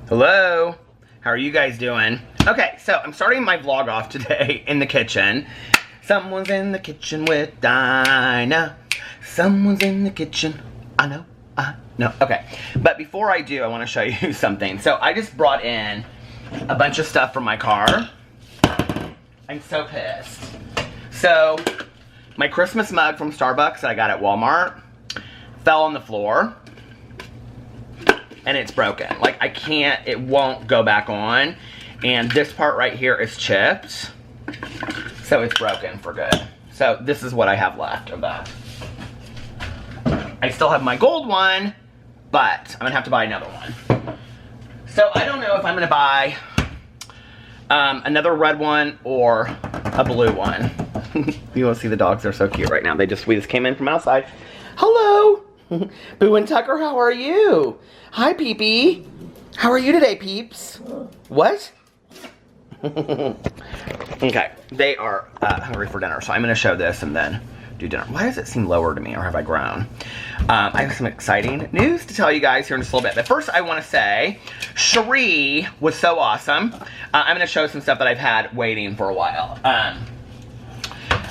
Hello, how are you guys doing? Okay, so I'm starting my vlog off today in the kitchen. Someone's in the kitchen with Dinah. Someone's in the kitchen. I know. Okay, but before I do, I want to show you something. So I just brought in a bunch of stuff from my car. I'm so pissed. So my Christmas mug from Starbucks that I got at Walmart fell on the floor. And it's broken. Like, I can't, it won't go back on. And this part right here is chipped. So it's broken for good. So this is what I have left of that. I still have my gold one, but I'm gonna have to buy another one. So I don't know if I'm gonna buy another red one or a blue one. You will see the dogs, they're so cute right now. We just came in from outside. Hello! Boo and Tucker, how are you? Hi, Peepee. How are you today, peeps? What? Okay, they are hungry for dinner, so I'm going to show this and then do dinner. Why does it seem lower to me, or have I grown? I have some exciting news to tell you guys here in just a little bit. But first, I want to say, Cherie was so awesome. I'm going to show some stuff that I've had waiting for a while.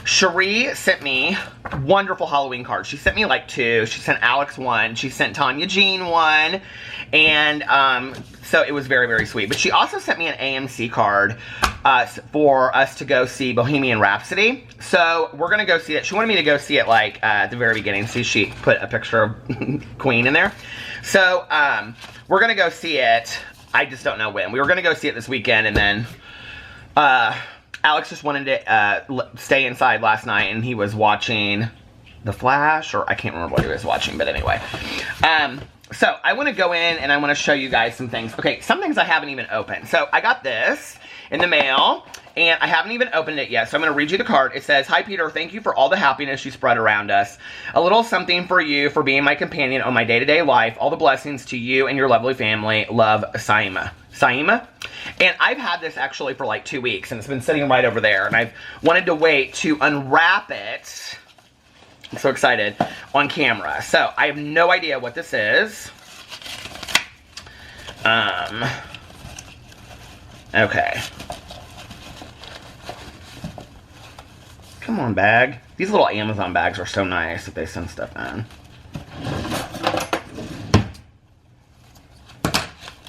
Cherie sent me wonderful Halloween cards. She sent me like 2. She sent Alex 1. She sent Tanya Jean 1. And so it was very, very sweet. But she also sent me an AMC card for us to go see Bohemian Rhapsody. So we're going to go see it. She wanted me to go see it like at the very beginning. See, she put a picture of Queen in there. So we're going to go see it. I just don't know when. We were going to go see it this weekend, and then Alex just wanted to stay inside last night, and he was watching The Flash, or I can't remember what he was watching, but anyway. So I want to go in and I want to show you guys some things. Okay, some things I haven't even opened. So I got this in the mail, and I haven't even opened it yet. So I'm going to read you the card. It says, "Hi Peter, thank you for all the happiness you spread around us. A little something for you for being my companion on my day-to-day life. All the blessings to you and your lovely family. Love, Saima." Saima? And I've had this actually for like 2 weeks, and it's been sitting right over there, and I've wanted to wait to unwrap it. I'm so excited, on camera. So I have no idea what this is. Okay. Come on, bag. These little Amazon bags are so nice if they send stuff in.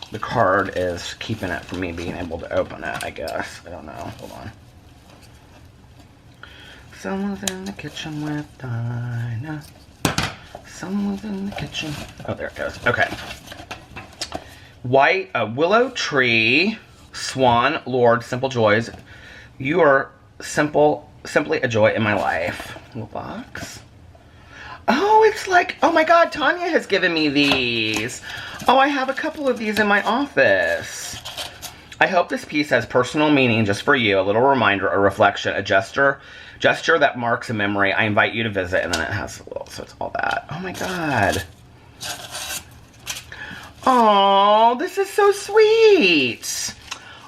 The card is keeping it from me being able to open it, I guess. I don't know. Hold on. Someone's in the kitchen with Dinah. Someone's in the kitchen. Oh, there it goes. Okay. White, willow tree, swan, Lord, simple joys. You are simply a joy in my life. Little box. Oh, it's like, oh my God, Tanya has given me these. Oh, I have a couple of these in my office. I hope this piece has personal meaning just for you. A little reminder, a reflection, a gesture that marks a memory. I invite you to visit. And then it has a little, so it's all that. Oh my God. Oh, this is so sweet.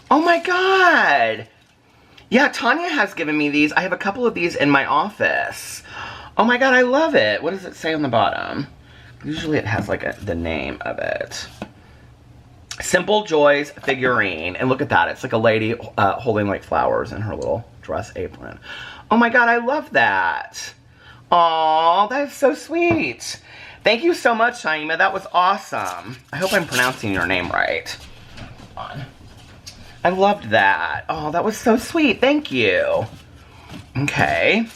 Oh my God. Yeah, Tanya has given me these. I have a couple of these in my office. Oh my God, I love it. What does it say on the bottom? Usually it has like the name of it. Simple Joys figurine. And look at that. It's like a lady holding like flowers in her little dress apron. Oh my God, I love that. Aw, that is so sweet. Thank you so much, Shaima. That was awesome. I hope I'm pronouncing your name right. Hold on. I loved that. Oh, that was so sweet. Thank you. Okay.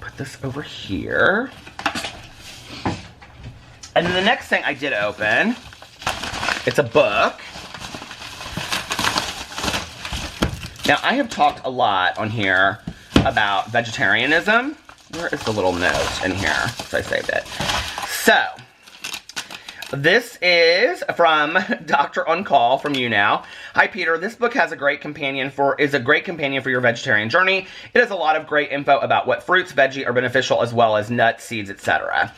Put this over here. And then the next thing I did open, it's a book. Now, I have talked a lot on here about vegetarianism. Where is the little note in here? So I saved it. So, this is from Dr. On Call from You Now. Hi Peter, this book is a great companion for your vegetarian journey. It has a lot of great info about what fruits, veggie are beneficial, as well as nuts, seeds, etc.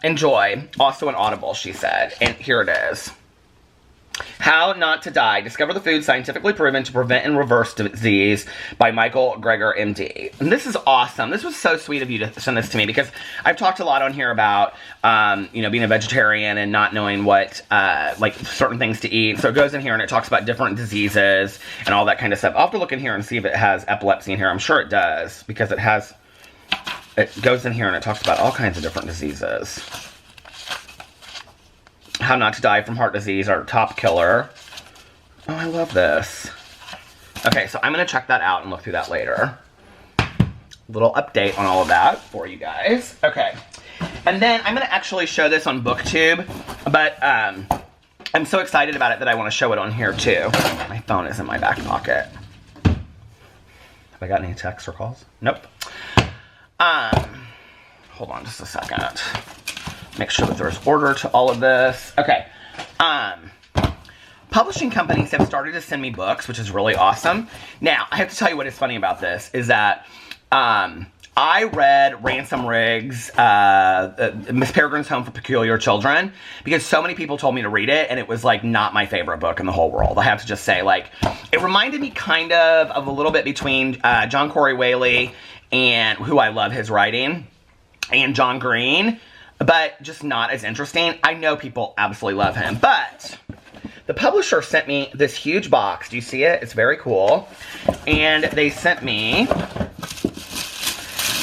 Enjoy. Also an Audible, she said. And here it is. How Not to Die. Discover the food scientifically proven to prevent and reverse disease by Michael Greger, MD. And this is awesome. This was so sweet of you to send this to me because I've talked a lot on here about, you know, being a vegetarian and not knowing what, like, certain things to eat. So it goes in here and it talks about different diseases and all that kind of stuff. I'll have to look in here and see if it has epilepsy in here. I'm sure it does because it goes in here and it talks about all kinds of different diseases. How Not to Die from Heart Disease, our top killer. Oh, I love this. Okay, so I'm going to check that out and look through that later. Little update on all of that for you guys. Okay. And then I'm going to actually show this on BookTube, but I'm so excited about it that I want to show it on here too. My phone is in my back pocket. Have I got any texts or calls? Nope. Hold on just a second. Make sure that there's order to all of this. Okay. Publishing companies have started to send me books, which is really awesome. Now, I have to tell you what is funny about this, is that I read Ransom Riggs' Miss Peregrine's Home for Peculiar Children because so many people told me to read it, and it was, like, not my favorite book in the whole world. I have to just say, like, it reminded me kind of a little bit between John Corey Whaley, and who I love his writing, and John Green, but just not as interesting. I know people absolutely love him, but the publisher sent me this huge box. Do you see it? It's very cool. And they sent me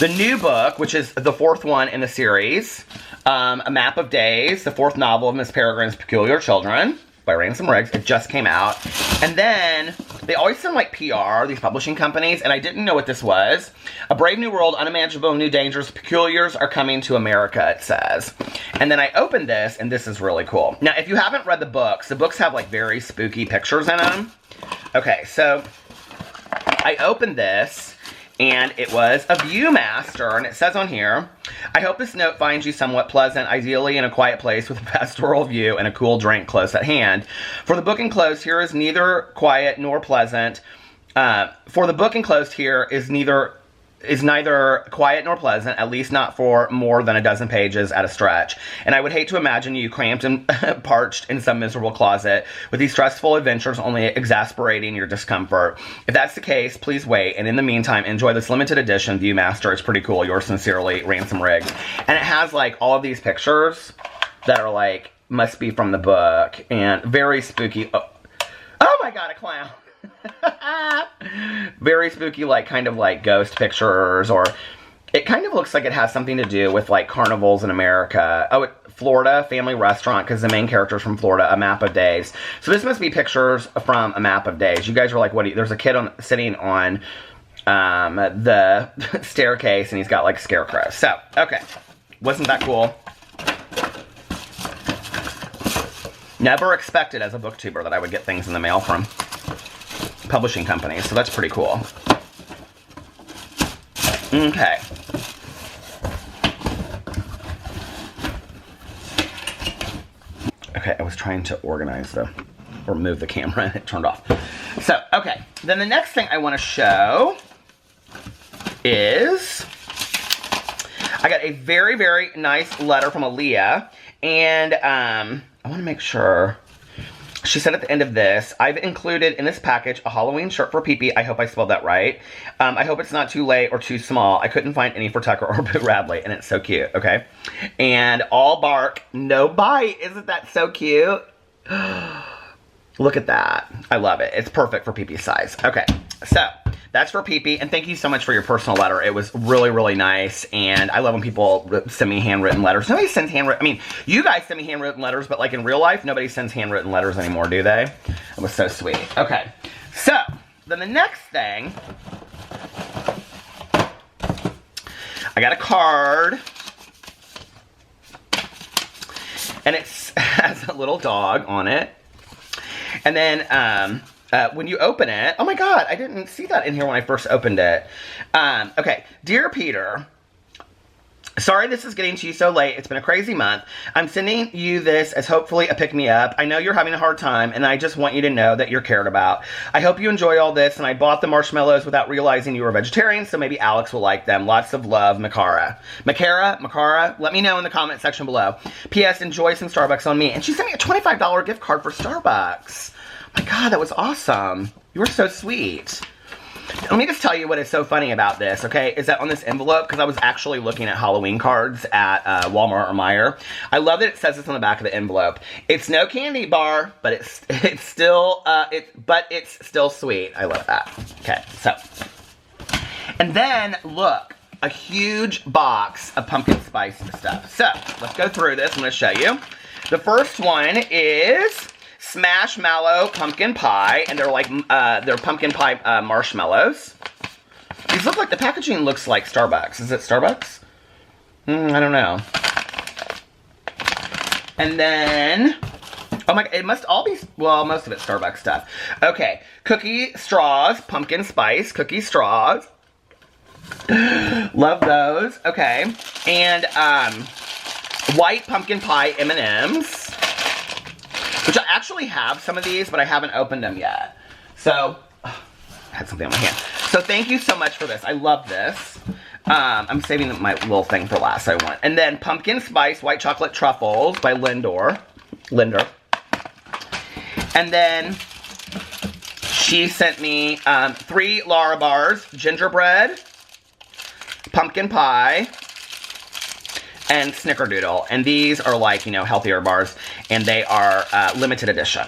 the new book, which is the 4th one in the series, A Map of Days, the 4th novel of Miss Peregrine's Peculiar Children by Ransom Riggs. It just came out. And then they always send, like, PR, these publishing companies, and I didn't know what this was. A brave new world, unimaginable new dangers, peculiars are coming to America, it says. And then I opened this, and this is really cool. Now, if you haven't read the books have, like, very spooky pictures in them. Okay, so I opened this, and it was a Viewmaster, and it says on here, I hope this note finds you somewhat pleasant, ideally in a quiet place with a pastoral view and a cool drink close at hand. For the book enclosed here is neither quiet nor pleasant. For the book enclosed here is neither quiet nor pleasant, at least not for more than a dozen pages at a stretch. And I would hate to imagine you cramped and parched in some miserable closet, with these stressful adventures only exasperating your discomfort. If that's the case, please wait, and in the meantime, enjoy this limited edition Viewmaster. It's pretty cool. Yours sincerely, Ransom Riggs. And it has, like, all of these pictures that are, like, must be from the book, and very spooky. Oh my god, a clown! Very spooky, like, kind of like ghost pictures, or it kind of looks like it has something to do with, like, carnivals in America. Oh, Florida family restaurant, because the main character's from Florida. A Map of Days. So this must be pictures from A Map of Days. You guys are like, what? There's a kid sitting on the staircase, and he's got, like, scarecrows. So, okay, wasn't that cool? Never expected as a booktuber that I would get things in the mail from publishing companies, so that's pretty cool. Okay. Okay, I was trying to organize or move the camera and it turned off. So, okay. Then the next thing I want to show is I got a very, very nice letter from Aaliyah, and I want to make sure. She said at the end of this, I've included in this package a Halloween shirt for Pee-Pee. I hope I spelled that right. I hope it's not too late or too small. I couldn't find any for Tucker or Boo Radley, and it's so cute, okay? And all bark, no bite. Isn't that so cute? Look at that. I love it. It's perfect for Pee-Pee size. Okay, so that's for Pee-Pee, and thank you so much for your personal letter. It was really, really nice, and I love when people send me handwritten letters. Nobody sends handwritten, I mean, you guys send me handwritten letters, but, like, in real life, nobody sends handwritten letters anymore, do they? It was so sweet. Okay, so, then the next thing, I got a card, and it has a little dog on it, and then, when you open it, oh my god, I didn't see that in here when I first opened it. Okay, Dear Peter, Sorry this is getting to you so late. It's been a crazy month. I'm sending you this as hopefully a pick-me-up. I know you're having a hard time, and I just want you to know that you're cared about. I hope you enjoy all this, and I bought the marshmallows without realizing you were a vegetarian, so maybe Alex will like them. Lots of love, Makara. Makara, let me know in the comment section below. P.S. Enjoy some Starbucks on me. And she sent me a $25 gift card for Starbucks. My God, that was awesome. You were so sweet. Let me just tell you what is so funny about this, okay, is that on this envelope, because I was actually looking at Halloween cards at Walmart or Meijer, I love that it says this on the back of the envelope. It's no candy bar, but it's still sweet. I love that. Okay, so, and then look, a huge box of pumpkin spice stuff. So, let's go through this. I'm going to show you. The first one is Smash Mallow Pumpkin Pie, and they're like, they're pumpkin pie marshmallows. These look like, the packaging looks like Starbucks. Is it Starbucks? I don't know. And then, oh my, it must all be, well, most of it's Starbucks stuff. Okay, cookie straws, pumpkin spice, cookie straws. Love those. Okay, and white pumpkin pie M&Ms. Which I actually have some of these, but I haven't opened them yet. So, I had something on my hand. So thank you so much for this. I love this. I'm saving my little thing for last, I want. And then Pumpkin Spice White Chocolate Truffles by Linder. And then she sent me 3 Lara bars, gingerbread, pumpkin pie, and snickerdoodle. And these are like, you know, healthier bars, and they are limited edition.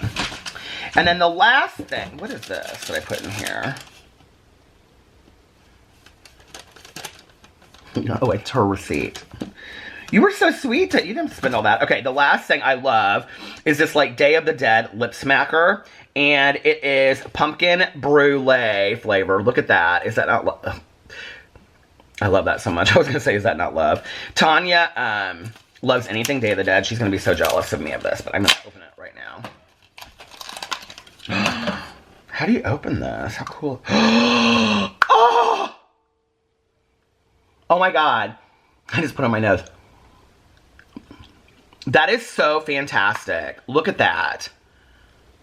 And then the last thing, what is this that I put in here? Oh, it's her receipt. You were so sweet that you didn't spend all that. Okay, the last thing I love is this like Day of the Dead lip smacker, and it is pumpkin brulee flavor. Look at that. Is that not love? I love that so much. I was going to say, is that not love? Tanya loves anything Day of the Dead. She's going to be so jealous of me of this, but I'm going to open it right now. How do you open this? How cool. Oh! Oh my God. I just put it on my nose. That is so fantastic. Look at that.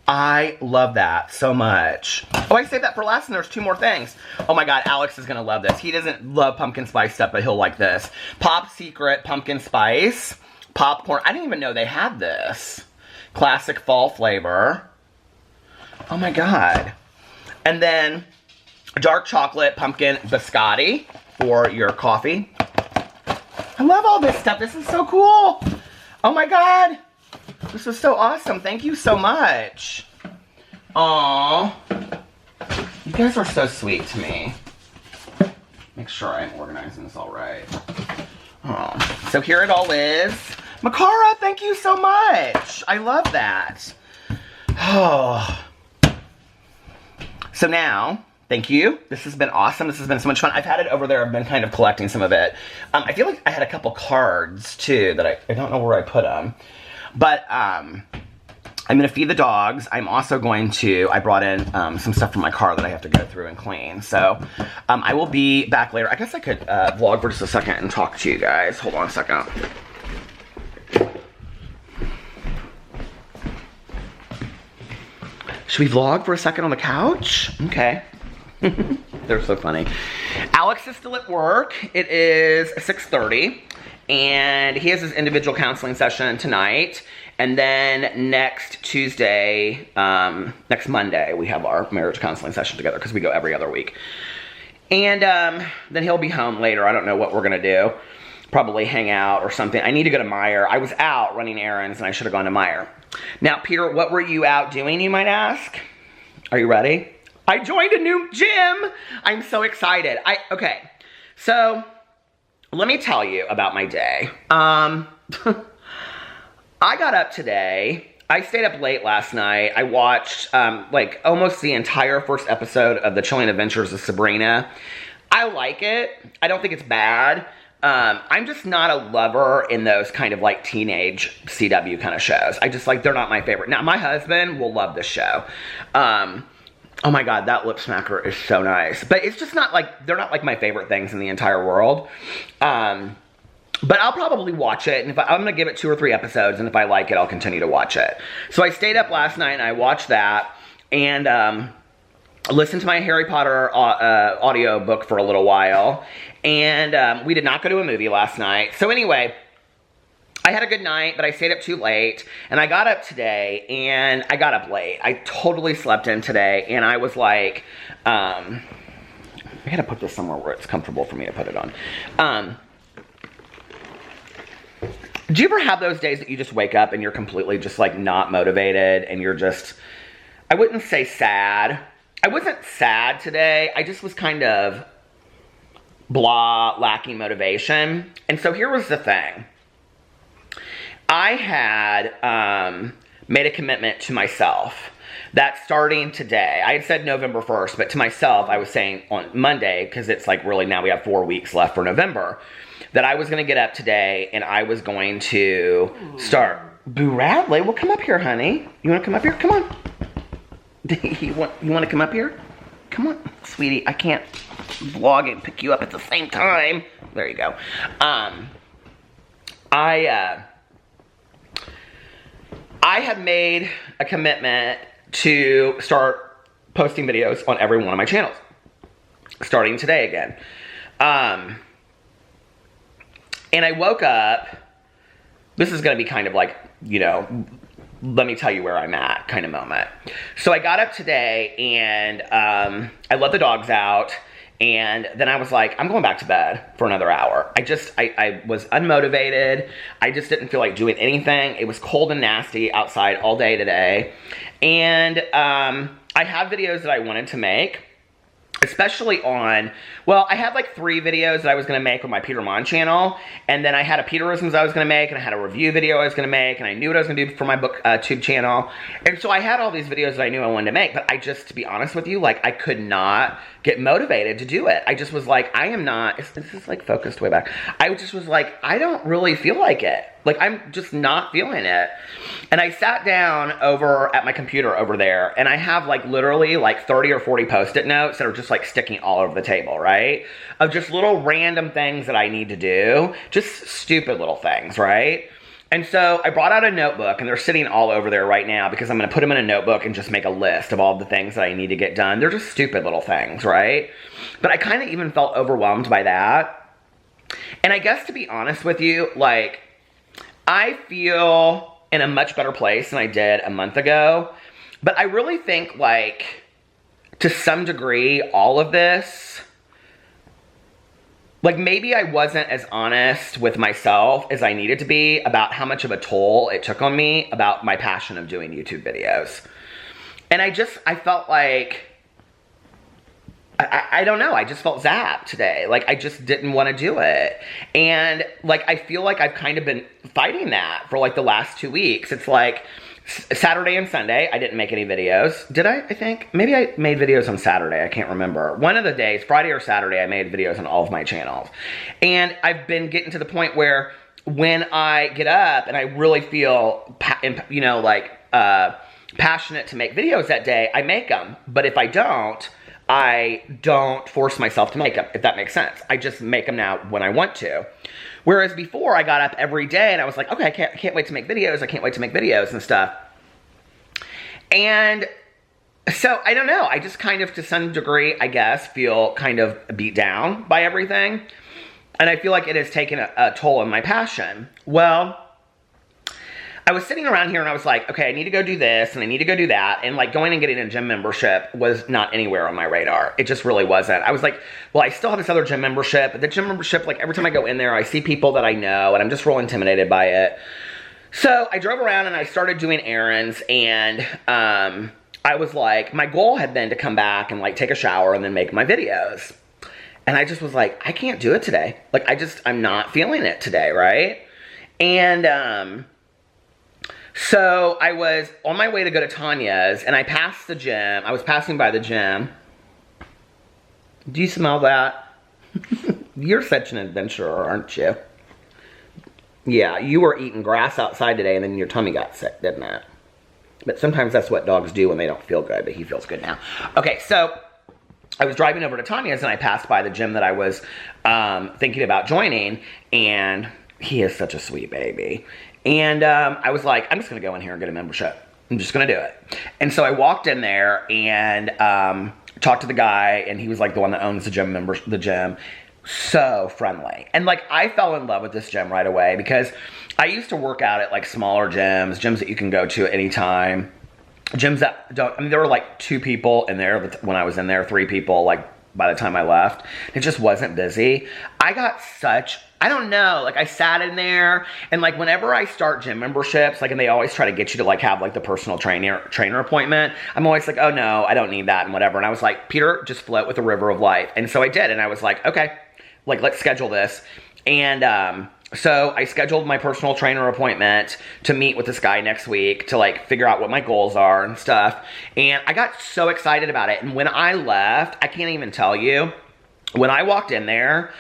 I love that so much. Oh, I saved that for last, and there's 2 more things. Oh my God, Alex is gonna love this. He doesn't love pumpkin spice stuff, but he'll like this. Pop Secret Pumpkin Spice Popcorn. I didn't even know they had this. Classic fall flavor. Oh my God. And then dark chocolate pumpkin biscotti for your coffee. I love all this stuff. This is so cool. Oh my God. This was so awesome. Thank you so much. Aww. You guys are so sweet to me. Make sure I'm organizing this all right. Aww. So here it all is. Makara, thank you so much. I love that. Oh. So now, thank you. This has been awesome. This has been so much fun. I've had it over there. I've been kind of collecting some of it. I feel like I had a couple cards, too, that I don't know where I put them. But I'm going to feed the dogs. I'm also going to, I brought in some stuff from my car that I have to go through and clean. So I will be back later. I guess I could vlog for just a second and talk to you guys. Hold on a second. Should we vlog for a second on the couch? Okay. They're so funny. Alex is still at work. It is 6:30. And he has his individual counseling session tonight. And then next Tuesday, next Monday, we have our marriage counseling session together because we go every other week. And then he'll be home later. I don't know what we're going to do. Probably hang out or something. I need to go to Meijer. I was out running errands and I should have gone to Meijer. Now, Peter, what were you out doing, you might ask? Are you ready? I joined a new gym. I'm so excited. Okay, so let me tell you about my day. I got up today. I stayed up late last night. I watched like almost the entire first episode of The Chilling Adventures of Sabrina. I like it. I don't think it's bad. I'm just not a lover in those kind of like teenage CW kind of shows. I just like, they're not my favorite. Now, my husband will love this show. Oh my God, that lip smacker is so nice. But it's just not like, they're not like my favorite things in the entire world. But I'll probably watch it, and if I'm going to give it 2 or 3 episodes, and if I like it, I'll continue to watch it. So I stayed up last night, and I watched that, and listened to my Harry Potter audio book for a little while, and we did not go to a movie last night. So anyway, I had a good night, but I stayed up too late, and I got up today, and I got up late. I totally slept in today, and I was like, I gotta put this somewhere where it's comfortable for me to put it on. Do you ever have those days that you just wake up and you're completely just like not motivated and you're just, I wouldn't say sad. I wasn't sad today. I just was kind of blah, lacking motivation. And so here was the thing. I had made a commitment to myself that starting today, I had said November 1st, but to myself, I was saying on Monday, because it's like really now we have 4 weeks left for November, that I was going to get up today and I was going to start. Boo Radley, well, come up here, honey. You want to come up here? Come on. You want to come up here? Come on, sweetie. I can't vlog and pick you up at the same time. There you go. I have made a commitment to start posting videos on every one of my channels, starting today again. And I woke up, this is going to be kind of like, you know, let me tell you where I'm at kind of moment. So I got up today and I let the dogs out, and then I was like, I'm going back to bed for another hour. I was unmotivated. I just didn't feel like doing anything. It was cold and nasty outside all day today. And I have videos that I wanted to make, especially on, well, I had like 3 videos that I was going to make on my Peter Monn channel, and then I had a Peterisms I was going to make, and I had a review video I was going to make, and I knew what I was going to do for my BookTube channel, and so I had all these videos that I knew I wanted to make, but I just, to be honest with you, like, I could not get motivated to do it. I just was like, I am not, this is like focused way back, I just was like, I don't really feel like it. Like, I'm just not feeling it. And I sat down over at my computer over there, and I have like literally like 30 or 40 post-it notes that are just like sticking all over the table, right? Of just little random things that I need to do. Just stupid little things, right? And so I brought out a notebook, and they're sitting all over there right now because I'm going to put them in a notebook and just make a list of all the things that I need to get done. They're just stupid little things, right? But I kind of even felt overwhelmed by that. And I guess, to be honest with you, like, I feel in a much better place than I did a month ago. But I really think, like, to some degree, all of this, like, maybe I wasn't as honest with myself as I needed to be about how much of a toll it took on me about my passion of doing YouTube videos. And I felt like, I don't know, I just felt zapped today. Like, I just didn't want to do it. And, like, I feel like I've kind of been fighting that for, like, the last 2 weeks. It's like, Saturday and Sunday, I didn't make any videos. Did I think? Maybe I made videos on Saturday, I can't remember. One of the days, Friday or Saturday, I made videos on all of my channels. And I've been getting to the point where when I get up and I really feel, you know, like, passionate to make videos that day, I make them. But if I don't, I don't force myself to make them, if that makes sense. I just make them now when I want to. Whereas before, I got up every day and I was like, okay, I can't wait to make videos. I can't wait to make videos and stuff. And so, I don't know. I just kind of, to some degree, I guess, feel kind of beat down by everything. And I feel like it has taken a toll on my passion. Well, I was sitting around here and I was like, okay, I need to go do this and I need to go do that. And like going and getting a gym membership was not anywhere on my radar. It just really wasn't. I was like, well, I still have this other gym membership. But the gym membership, like every time I go in there, I see people that I know and I'm just real intimidated by it. So I drove around and I started doing errands, and I was like, my goal had been to come back and like take a shower and then make my videos. And I just was like, I can't do it today. Like, I'm not feeling it today, right? And, so I was on my way to go to Tanya's, and I passed the gym. I was passing by the gym. Do you smell that? You're such an adventurer, aren't you? Yeah, you were eating grass outside today, and then your tummy got sick, didn't it? But sometimes that's what dogs do when they don't feel good, but he feels good now. Okay, so I was driving over to Tanya's, and I passed by the gym that I was thinking about joining, and He is such a sweet baby. And I was like, I'm just going to go in here and get a membership. I'm just going to do it. And so I walked in there and talked to the guy, and he was like the one that owns the gym. So friendly. And like, I fell in love with this gym right away because I used to work out at like smaller gyms that you can go to at any time. Gyms that don't, I mean, there were like 2 people in there when I was in there, 3 people, like by the time I left. It just wasn't busy. I got such, I don't know, like I sat in there and like whenever I start gym memberships, like, and they always try to get you to like have like the personal trainer appointment, I'm always like, oh no, I don't need that and whatever. And I was like, Peter, just float with the river of life. And so I did. And I was like, okay, like let's schedule this. And so I scheduled my personal trainer appointment to meet with this guy next week to like figure out what my goals are and stuff. And I got so excited about it. And when I left, I can't even tell you, when I walked in there,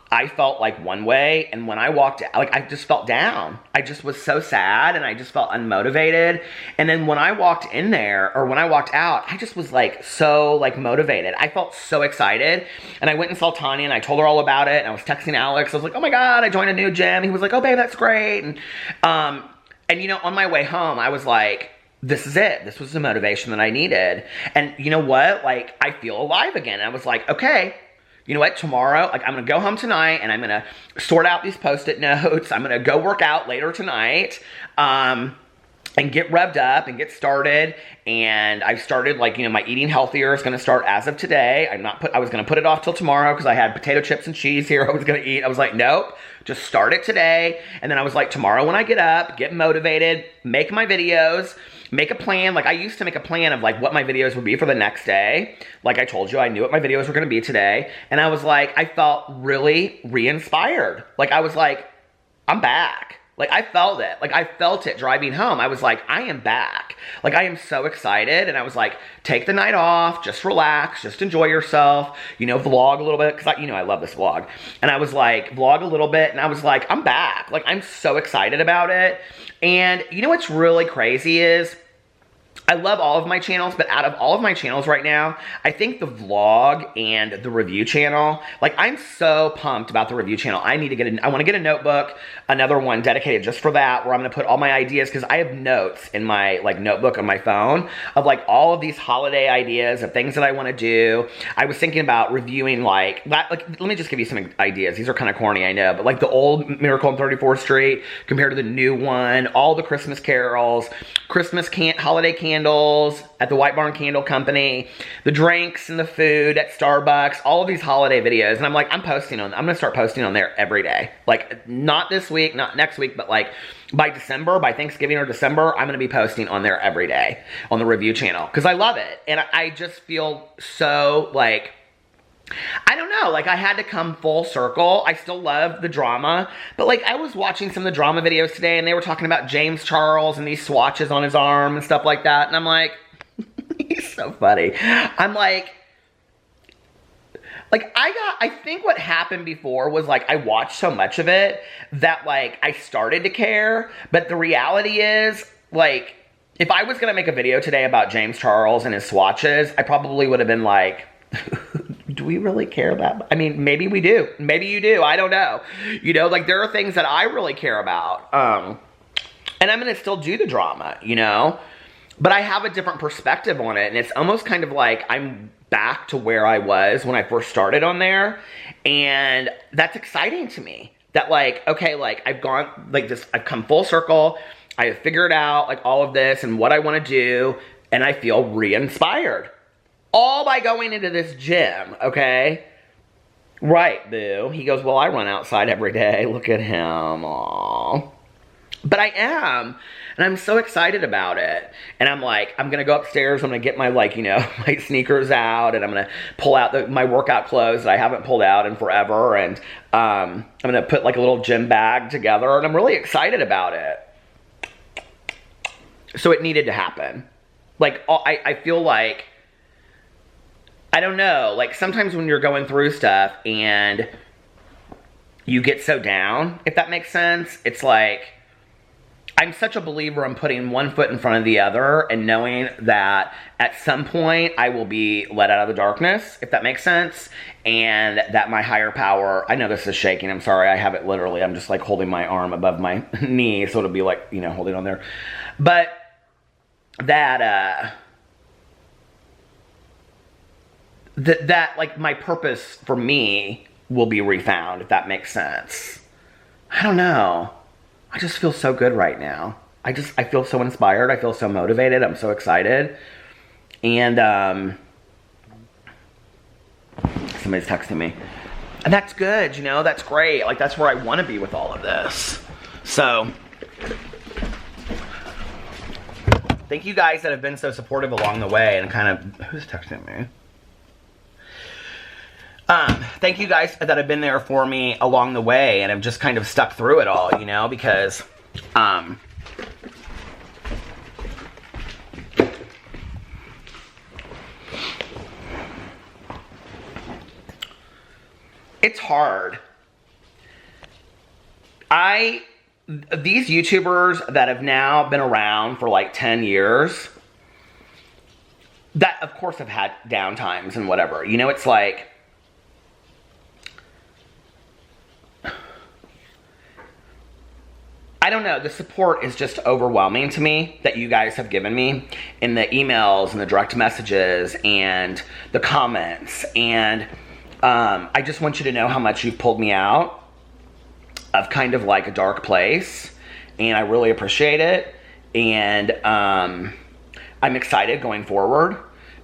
I felt like one way, and when I walked out, like I just felt down. I just was so sad, and I just felt unmotivated. And then when I walked in there, or when I walked out, I just was like so like motivated. I felt so excited, and I went and saw Tanya, and I told her all about it. And I was texting Alex. I was like, "Oh my God, I joined a new gym." He was like, "Oh babe, that's great." And you know, on my way home, I was like, this is it. This was the motivation that I needed. And you know what? Like, I feel alive again. And I was like, okay. You know what, tomorrow, like I'm going to go home tonight and I'm going to sort out these Post-it notes. I'm going to go work out later tonight and get revved up and get started. And I started like, you know, my eating healthier is going to start as of today. I was going to put it off till tomorrow because I had potato chips and cheese here I was going to eat. I was like, nope, just start it today. And then I was like, tomorrow when I get up, get motivated, make my videos, make a plan. Like I used to make a plan of like what my videos would be for the next day. Like I told you, I knew what my videos were going to be today. And I was like, I felt really re-inspired. Like I was like, I'm back. Like I felt it. Like I felt it driving home. I was like, I am back. Like I am so excited. And I was like, take the night off, just relax, just enjoy yourself, you know, vlog a little bit. Cause I love this vlog. And I was like, vlog a little bit. And I was like, I'm back. Like I'm so excited about it. And you know what's really crazy is I love all of my channels, but out of all of my channels right now, I think the vlog and the review channel, like I'm so pumped about the review channel. I want to get a notebook, another one dedicated just for that, where I'm going to put all my ideas, because I have notes in my like notebook on my phone of like all of these holiday ideas of things that I want to do. I was thinking about reviewing like let me just give you some ideas. These are kind of corny, I know, but like the old Miracle on 34th Street compared to the new one, all the Christmas carols, holiday candles at the White Barn Candle Company, the drinks and the food at Starbucks, all of these holiday videos. And I'm like, I'm going to start posting on there every day. Like not this week, not next week, but like by Thanksgiving or December, I'm going to be posting on there every day on the review channel because I love it. And I just feel so like, I don't know, like I had to come full circle. I still love the drama, but like I was watching some of the drama videos today and they were talking about James Charles and these swatches on his arm and stuff like that. And I'm like, he's so funny. I'm like I think what happened before was like I watched so much of it that like I started to care. But the reality is like, if I was going to make a video today about James Charles and his swatches, I probably would have been like, do we really care about? I mean, maybe we do. Maybe you do. I don't know. You know, like there are things that I really care about. And I'm going to still do the drama, you know, but I have a different perspective on it. And it's almost kind of like I'm back to where I was when I first started on there. And that's exciting to me that like, okay, like I've come full circle. I have figured out like all of this and what I want to do. And I feel re-inspired. All by going into this gym, okay? Right, boo. He goes, well, I run outside every day. Look at him. Aww. But I am. And I'm so excited about it. And I'm like, I'm going to go upstairs. I'm going to get my, like, you know, my sneakers out. And I'm going to pull out my workout clothes that I haven't pulled out in forever. And I'm going to put, like, a little gym bag together. And I'm really excited about it. So it needed to happen. Like, I feel like, I don't know, like sometimes when you're going through stuff and you get so down, if that makes sense, it's like, I'm such a believer in putting one foot in front of the other and knowing that at some point I will be let out of the darkness, if that makes sense, and that my higher power, I know this is shaking, I'm sorry, I have it literally, I'm just like holding my arm above my knee, so it'll be like, you know, holding on there. But that, that like my purpose for me will be refound, if that makes sense. I don't know. I just feel so good right now. I feel so inspired. I feel so motivated. I'm so excited. And somebody's texting me. And that's good, you know, that's great. Like, that's where I want to be with all of this. So, thank you guys that have been so supportive along the way and kind of, who's texting me? Thank you guys that have been there for me along the way and have just kind of stuck through it all, you know, because, it's hard. These YouTubers that have now been around for like 10 years, that of course have had downtimes and whatever, you know, it's like, I don't know, the support is just overwhelming to me that you guys have given me in the emails and the direct messages and the comments. And I just want you to know how much you've pulled me out of kind of like a dark place. And I really appreciate it. And I'm excited going forward.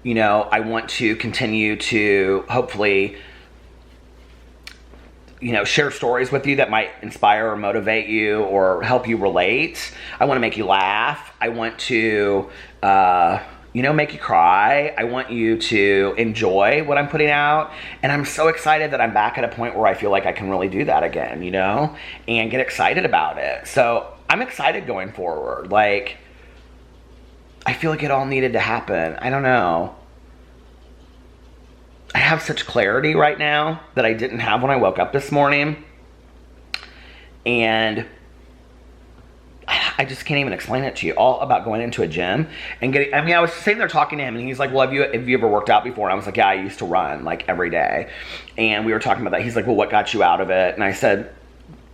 You know, I want to continue to hopefully, you know, share stories with you that might inspire or motivate you or help you relate. I want to make you laugh. I want to, you know, make you cry. I want you to enjoy what I'm putting out. And I'm so excited that I'm back at a point where I feel like I can really do that again, you know, and get excited about it. So I'm excited going forward. Like, I feel like it all needed to happen. I don't know. I have such clarity right now that I didn't have when I woke up this morning. And I just can't even explain it to you. All about going into a gym and getting, I mean, I was sitting there talking to him and he's like, well, have you ever worked out before? And I was like, yeah, I used to run like every day. And we were talking about that. He's like, well, what got you out of it? And I said,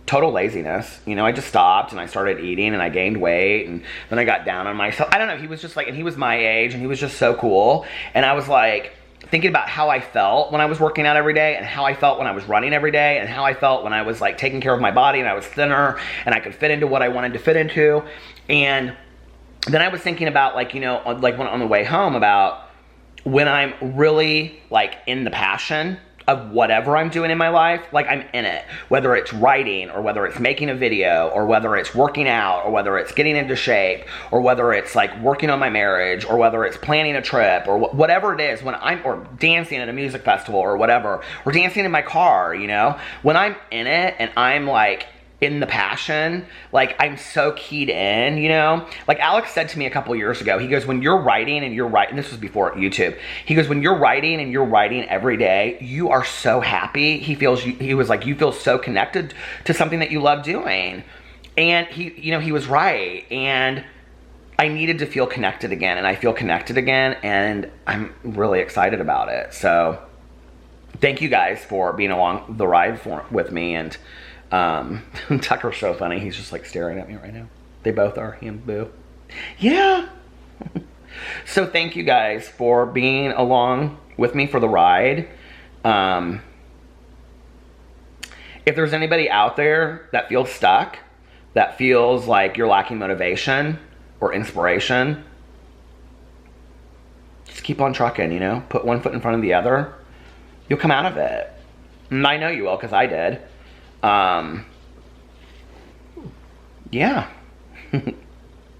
total laziness. You know, I just stopped and I started eating and I gained weight and then I got down on myself. I don't know. He was just like, and he was my age and he was just so cool. And I was like, thinking about how I felt when I was working out every day and how I felt when I was running every day and how I felt when I was like taking care of my body and I was thinner and I could fit into what I wanted to fit into. And then I was thinking about like, you know, like when on the way home about when I'm really like in the passion of whatever I'm doing in my life, like I'm in it, whether it's writing or whether it's making a video or whether it's working out or whether it's getting into shape or whether it's like working on my marriage or whether it's planning a trip or whatever it is, when I'm, or dancing at a music festival or whatever, or dancing in my car, you know, when I'm in it and I'm like in the passion, like I'm so keyed in, you know, like Alex said to me a couple years ago, he goes, when you're writing and you're writing, this was before YouTube, he goes, when you're writing and you're writing every day, you are so happy. He was like, you feel so connected to something that you love doing. And he, you know, he was right. And I needed to feel connected again, and I feel connected again, and I'm really excited about it. So thank you guys for being along the ride with me. And Tucker's so funny. He's just like staring at me right now. They both are, he and Boo. Yeah. So thank you guys for being along with me for the ride. If there's anybody out there that feels stuck, that feels like you're lacking motivation or inspiration, just keep on trucking, you know? Put one foot in front of the other. You'll come out of it. And I know you will, because I did. Yeah.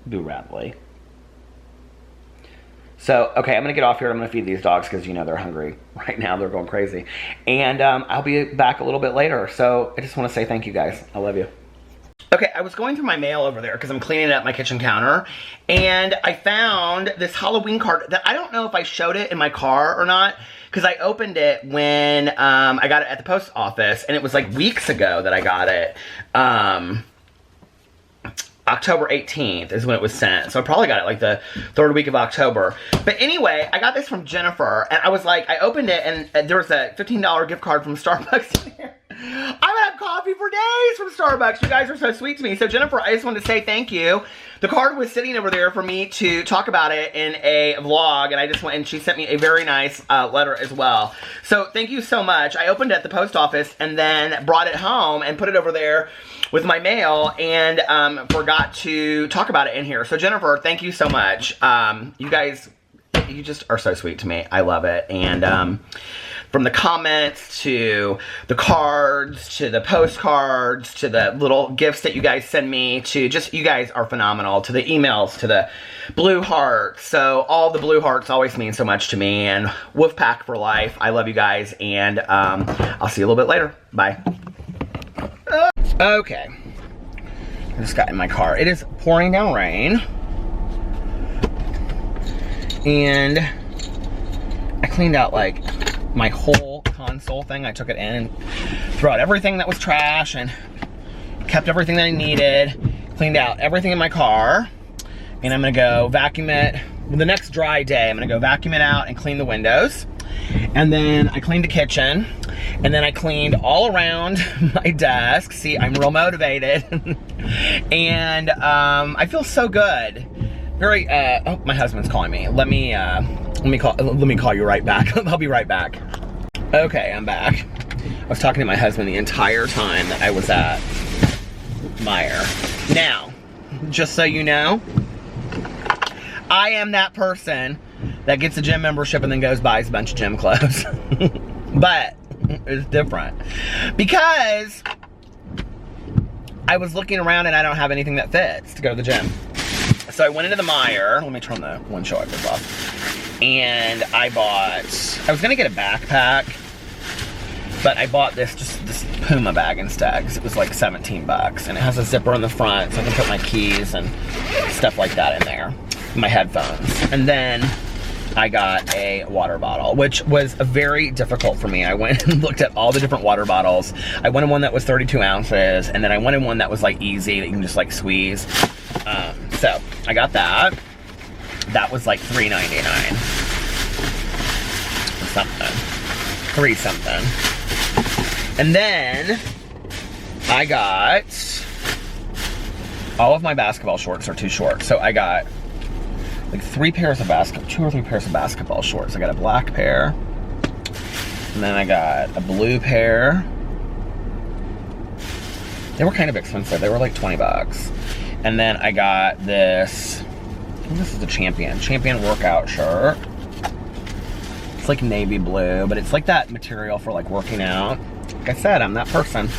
Boo Radley. So, okay, I'm going to get off here. I'm going to feed these dogs because, you know, they're hungry right now. They're going crazy. And I'll be back a little bit later. So I just want to say thank you, guys. I love you. Okay, I was going through my mail over there because I'm cleaning up my kitchen counter. And I found this Halloween card that I don't know if I showed it in my car or not, because I opened it when I got it at the post office. And it was like weeks ago that I got it. October 18th is when it was sent. So I probably got it like the 3rd week of October. But anyway, I got this from Jennifer, and I was like, I opened it, and there was a $15 gift card from Starbucks in there. I would have coffee for days from Starbucks. You guys are so sweet to me. So Jennifer, I just wanted to say thank you. The card was sitting over there for me to talk about it in a vlog, and I just went, and she sent me a very nice letter as well. So thank you so much. I opened it at the post office and then brought it home and put it over there with my mail, and forgot to talk about it in here. So Jennifer, thank you so much. You guys, you just are so sweet to me. I love it. And from the comments to the cards to the postcards to the little gifts that you guys send me to just, you guys are phenomenal, to the emails, to the blue hearts. So all the blue hearts always mean so much to me, and Wolfpack for life. I love you guys, and I'll see you a little bit later. Bye. Okay, I just got in my car. It is pouring down rain, and I cleaned out like my whole console thing. I took it in and threw out everything that was trash and kept everything that I needed, cleaned out everything in my car, and I'm gonna go vacuum it. The next dry day, I'm gonna go vacuum it out and clean the windows. And then I cleaned the kitchen, and then I cleaned all around my desk. See, I'm real motivated. And I feel so good. Very oh, my husband's calling me. Let me call you right back. I'll be right back. Okay, I'm back. I was talking to my husband the entire time that I was at Meijer. Now, just so you know, I am that person that gets a gym membership and then goes buys a bunch of gym clothes. But it's different because I was looking around and I don't have anything that fits to go to the gym. So I went into the Meijer. Let me turn the windshield wipers off. And I was gonna get a backpack, but I bought this Puma bag instead because it was like 17 bucks, and it has a zipper in the front so I can put my keys and stuff like that in there, my headphones. And then I got a water bottle, which was very difficult for me. I went and looked at all the different water bottles. I wanted one that was 32 ounces, and then I wanted one that was like easy, that you can just like squeeze. So I got that. That was like $3.99 or something. $3 something. And then I got, all of my basketball shorts are too short, so I got like 2 or 3 pairs of basketball shorts. I got a black pair, and then I got a blue pair. They were kind of expensive. They were like 20 bucks. And then I got this, this is the Champion workout shirt. It's like navy blue, but it's like that material for like working out. Like I said, I'm that person.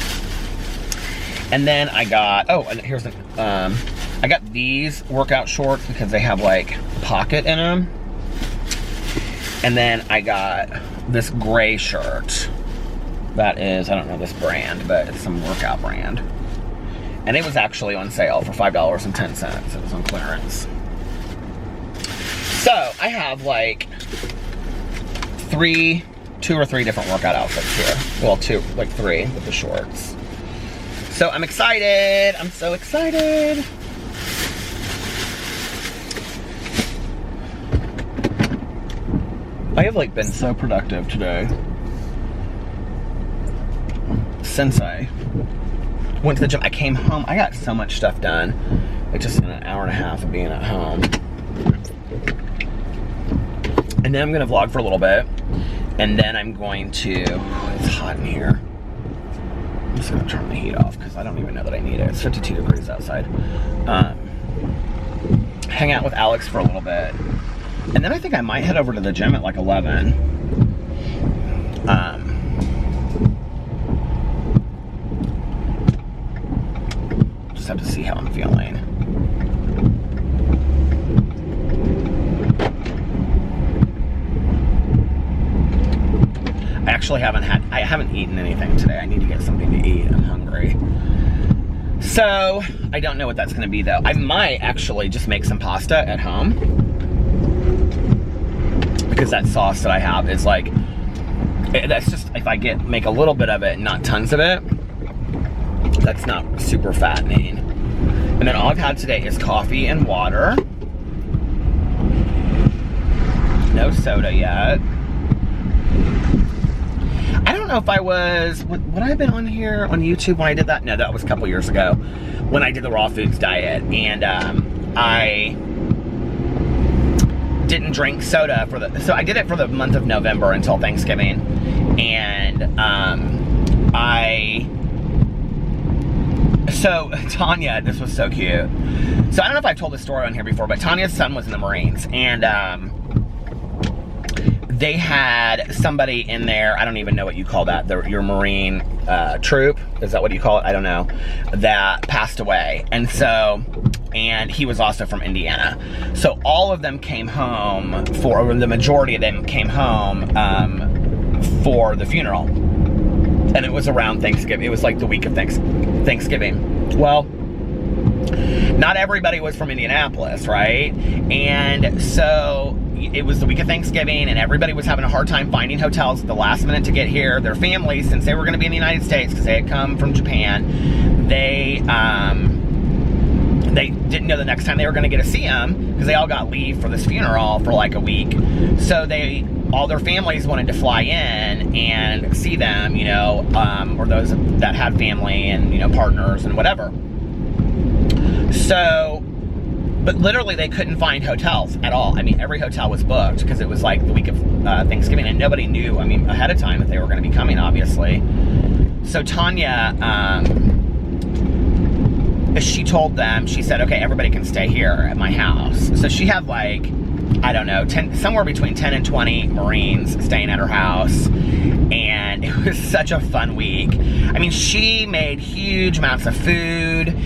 And then I got, oh, and here's the, I got these workout shorts because they have like pocket in them. And then I got this gray shirt that is, I don't know this brand, but it's some workout brand. And it was actually on sale for $5.10. It was on clearance. So I have like 2 or 3 different workout outfits here. Well, 3 with the shorts. So I'm excited. I'm so excited. I have like been so productive today since I went to the gym. I came home. I got so much stuff done. Like just in an hour and a half of being at home. And then I'm gonna vlog for a little bit. And then I'm going to, it's hot in here. I'm just gonna turn the heat off because I don't even know that I need it. It's 52 degrees outside. Hang out with Alex for a little bit. And then I think I might head over to the gym at like 11. Just have to see how I'm feeling. I actually haven't eaten anything today. I need to get something to eat. I'm hungry. So, I don't know what that's gonna be though. I might actually just make some pasta at home. Because that sauce that I have is like, that's just, if I make a little bit of it, not tons of it, that's not super fattening. And then all I've had today is coffee and water. No soda yet. I don't know if I was, would I have been on here on YouTube when I did that? No, that was a couple years ago when I did the raw foods diet. And I didn't drink soda so I did it for the month of November until Thanksgiving. And so Tanya, this was so cute. So I don't know if I've told this story on here before, but Tanya's son was in the Marines, and they had somebody in there, I don't even know what you call that, your Marine troop, is that what you call it? I don't know, that passed away. And he was also from Indiana. So all of them came home or the majority of them came home for the funeral. And it was around Thanksgiving. It was like the week of Thanksgiving. Well, not everybody was from Indianapolis, right? And so it was the week of Thanksgiving, and everybody was having a hard time finding hotels at the last minute to get here. Their families, since they were going to be in the United States because they had come from Japan, they didn't know the next time they were going to get to see them because they all got leave for this funeral for like a week. So all their families wanted to fly in and see them, you know, or those that had family and, you know, partners and whatever. So, but literally they couldn't find hotels at all. I mean, every hotel was booked because it was like the week of Thanksgiving, and nobody knew, I mean, ahead of time that they were going to be coming, obviously. So Tanya, she told them, she said, okay, everybody can stay here at my house. So she had like, I don't know, somewhere between 10 and 20 Marines staying at her house. And it was such a fun week. I mean, she made huge amounts of food.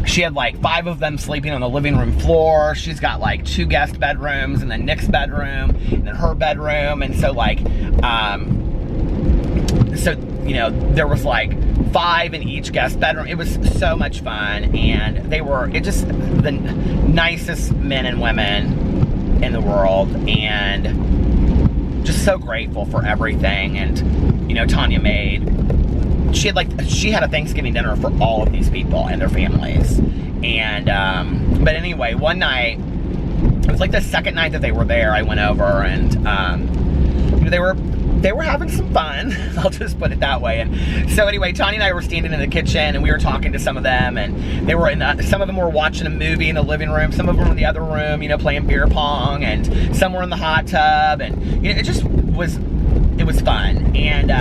She had like 5 of them sleeping on the living room floor. She's got like 2 guest bedrooms, and then Nick's bedroom, and then her bedroom. And so like, you know, there was like 5 in each guest bedroom. It was so much fun, and they were just the nicest men and women in the world, and just so grateful for everything. And you know, Tanya she had a Thanksgiving dinner for all of these people and their families. And but anyway, one night, it was like the second night that they were there, I went over, and you know, they were having some fun. I'll just put it that way. And so anyway, Tanya and I were standing in the kitchen, and we were talking to some of them, and they were some of them were watching a movie in the living room, some of them were in the other room, you know, playing beer pong, and some were in the hot tub, and you know, it was fun. And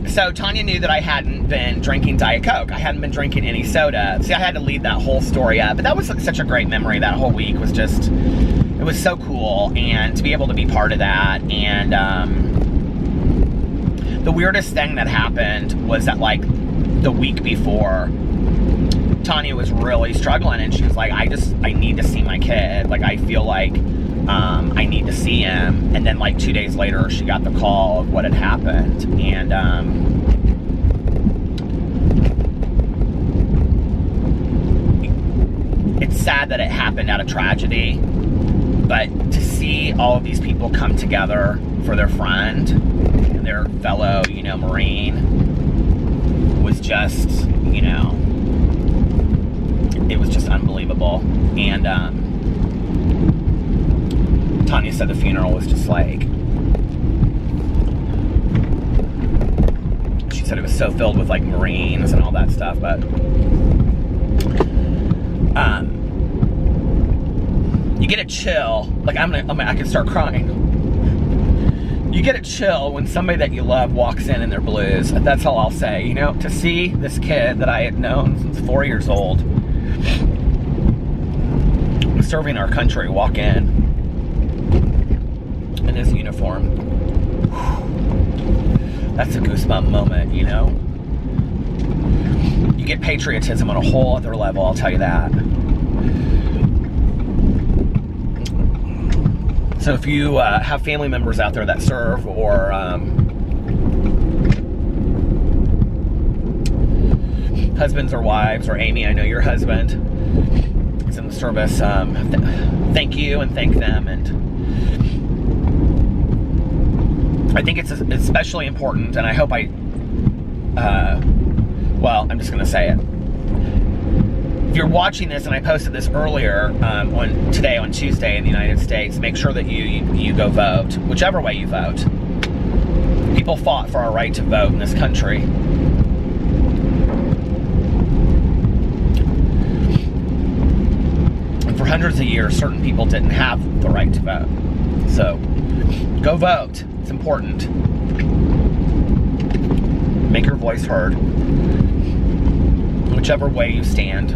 so Tanya knew that I hadn't been drinking Diet Coke. I hadn't been drinking any soda. See, I had to lead that whole story up, but that was such a great memory. That whole week was just, it was so cool, and to be able to be part of that. And the weirdest thing that happened was that, like, the week before, Tanya was really struggling, and she was like, I need to see my kid. Like, I feel like I need to see him. And then, like, 2 days later, she got the call of what had happened. And it's sad that it happened out of tragedy, but to see all of these people come together for their friend and their fellow, you know, Marine was just, you know, it was just unbelievable. And Tanya said the funeral was just like, she said it was so filled with like Marines and all that stuff, but you get a chill. Like, I can start crying. You get a chill when somebody that you love walks in their blues. That's all I'll say. You know, to see this kid that I had known since 4 years old, serving our country, walk in his uniform. That's a goosebump moment, you know? You get patriotism on a whole other level, I'll tell you that. So if you have family members out there that serve, or husbands or wives, or Amy, I know your husband is in the service, thank you and thank them. And I think it's especially important, and I hope well, I'm just going to say it. if you're watching this, and I posted this earlier today on Tuesday in the United States, make sure that you go vote, whichever way you vote. People fought for our right to vote in this country. And for hundreds of years, certain people didn't have the right to vote. So, go vote. It's important. Make your voice heard. Whichever way you stand.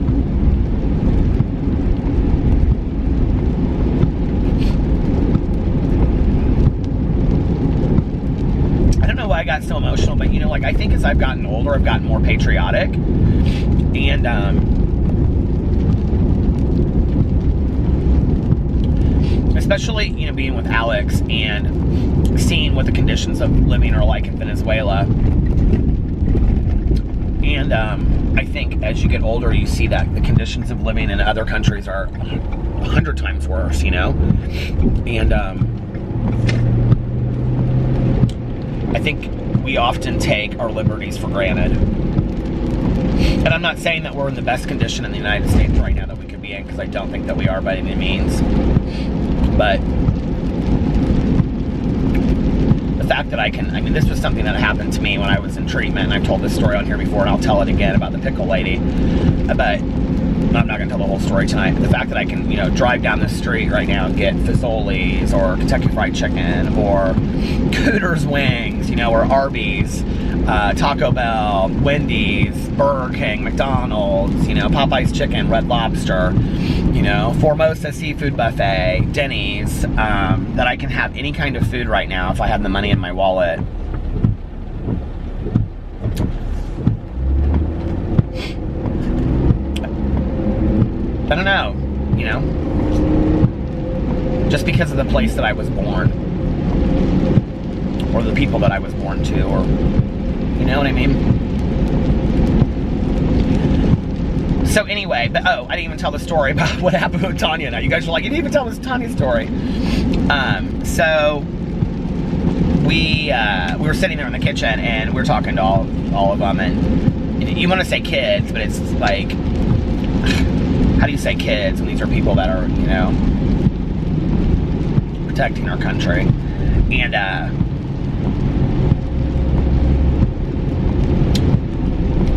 I don't know why I got so emotional, but like, I think as I've gotten older, I've gotten more patriotic. And, especially, being with Alex and seeing what the conditions of living are like in Venezuela. And, I think as you get older, you see that the conditions of living in other countries are 100 times worse, And, I think we often take our liberties for granted. And I'm not saying that we're in the best condition in the United States right now that we could be in, because I don't think that we are by any means. But the fact that this was something that happened to me when I was in treatment, and I've told this story on here before, and I'll tell it again about the pickle lady. But I'm not going to tell the whole story tonight. The fact that I can, drive down the street right now and get Fazoli's or Kentucky Fried Chicken or Cooter's Wings, or Arby's, Taco Bell, Wendy's, Burger King, McDonald's, Popeye's Chicken, Red Lobster, Formosa Seafood Buffet, Denny's, that I can have any kind of food right now if I have the money in my wallet. I don't know, just because of the place that I was born, or the people that I was born to, or, you know what I mean? So anyway, but I didn't even tell the story about what happened with Tanya. Now you guys are like, you didn't even tell this Tanya story. So we were sitting there in the kitchen, and we were talking to all of them, and you want to say kids, but it's like, how do you say kids when these are people that are, protecting our country? And,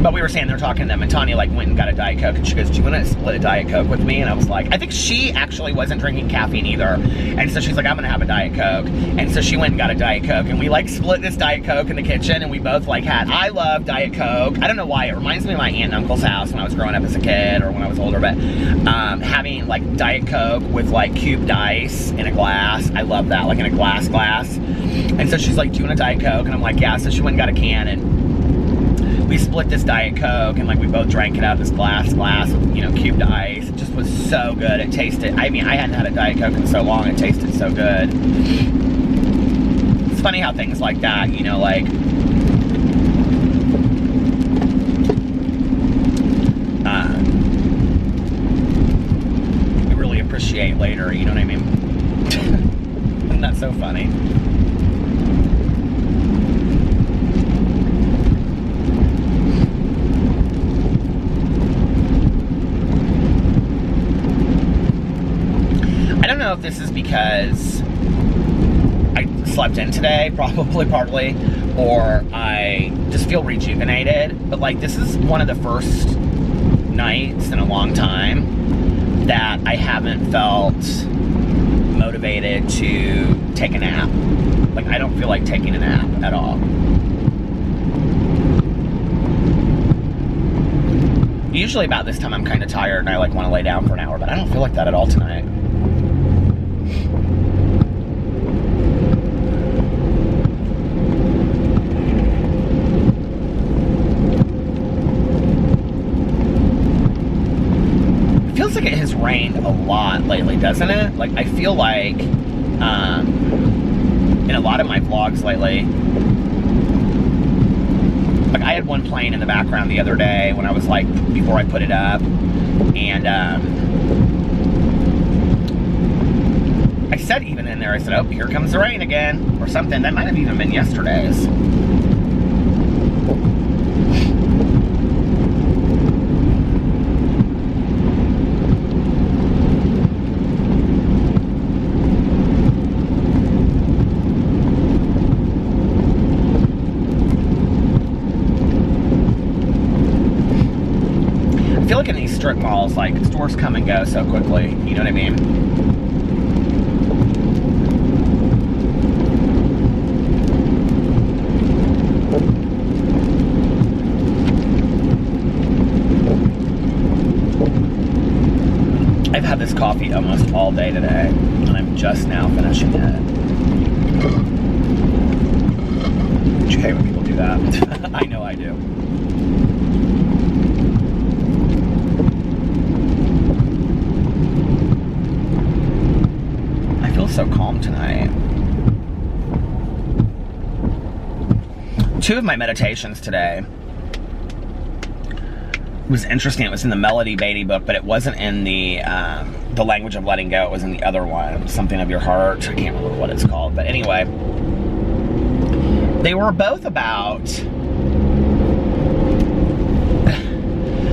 but we were saying, they're talking to them, and Tanya, went and got a Diet Coke, and she goes, do you want to split a Diet Coke with me? And I was like, I think she actually wasn't drinking caffeine either, and so she's like, I'm going to have a Diet Coke, and so she went and got a Diet Coke, and we, split this Diet Coke in the kitchen, and we both, I love Diet Coke. I don't know why, it reminds me of my aunt and uncle's house when I was growing up as a kid, or when I was older, but, having, Diet Coke with, cubed ice in a glass, I love that, in a glass. And so she's like, do you want a Diet Coke? And I'm like, yeah, so she went and got a can, and we split this Diet Coke, and we both drank it out of this glass with, cubed ice. It just was so good. It tasted, I hadn't had a Diet Coke in so long, it tasted so good. It's funny how things like that, you really appreciate later, you know what I mean? Isn't that so funny? I don't know if this is because I slept in today, probably partly, or I just feel rejuvenated, but this is one of the first nights in a long time that I haven't felt motivated to take a nap. I don't feel like taking a nap at all. Usually about this time I'm kind of tired and I want to lay down for an hour, but I don't feel like that at all tonight. It has rained a lot lately, doesn't it? I feel like in a lot of my vlogs lately, I had one playing in the background the other day when I was before I put it up, and I said even in there, I said, oh, here comes the rain again, or something. That might have even been yesterday's. like in these strip malls, like stores come and go so quickly. You know what I mean? I've had this coffee almost all day today, and I'm just now finishing it. Don't you hate when people do that? I know I do. I feel so calm tonight. Two of my meditations today was interesting. It was in the Melody Beatty book, but it wasn't in the language of letting go. It was in the other one. It was something of your heart. I can't remember what it's called, but anyway, they were both about,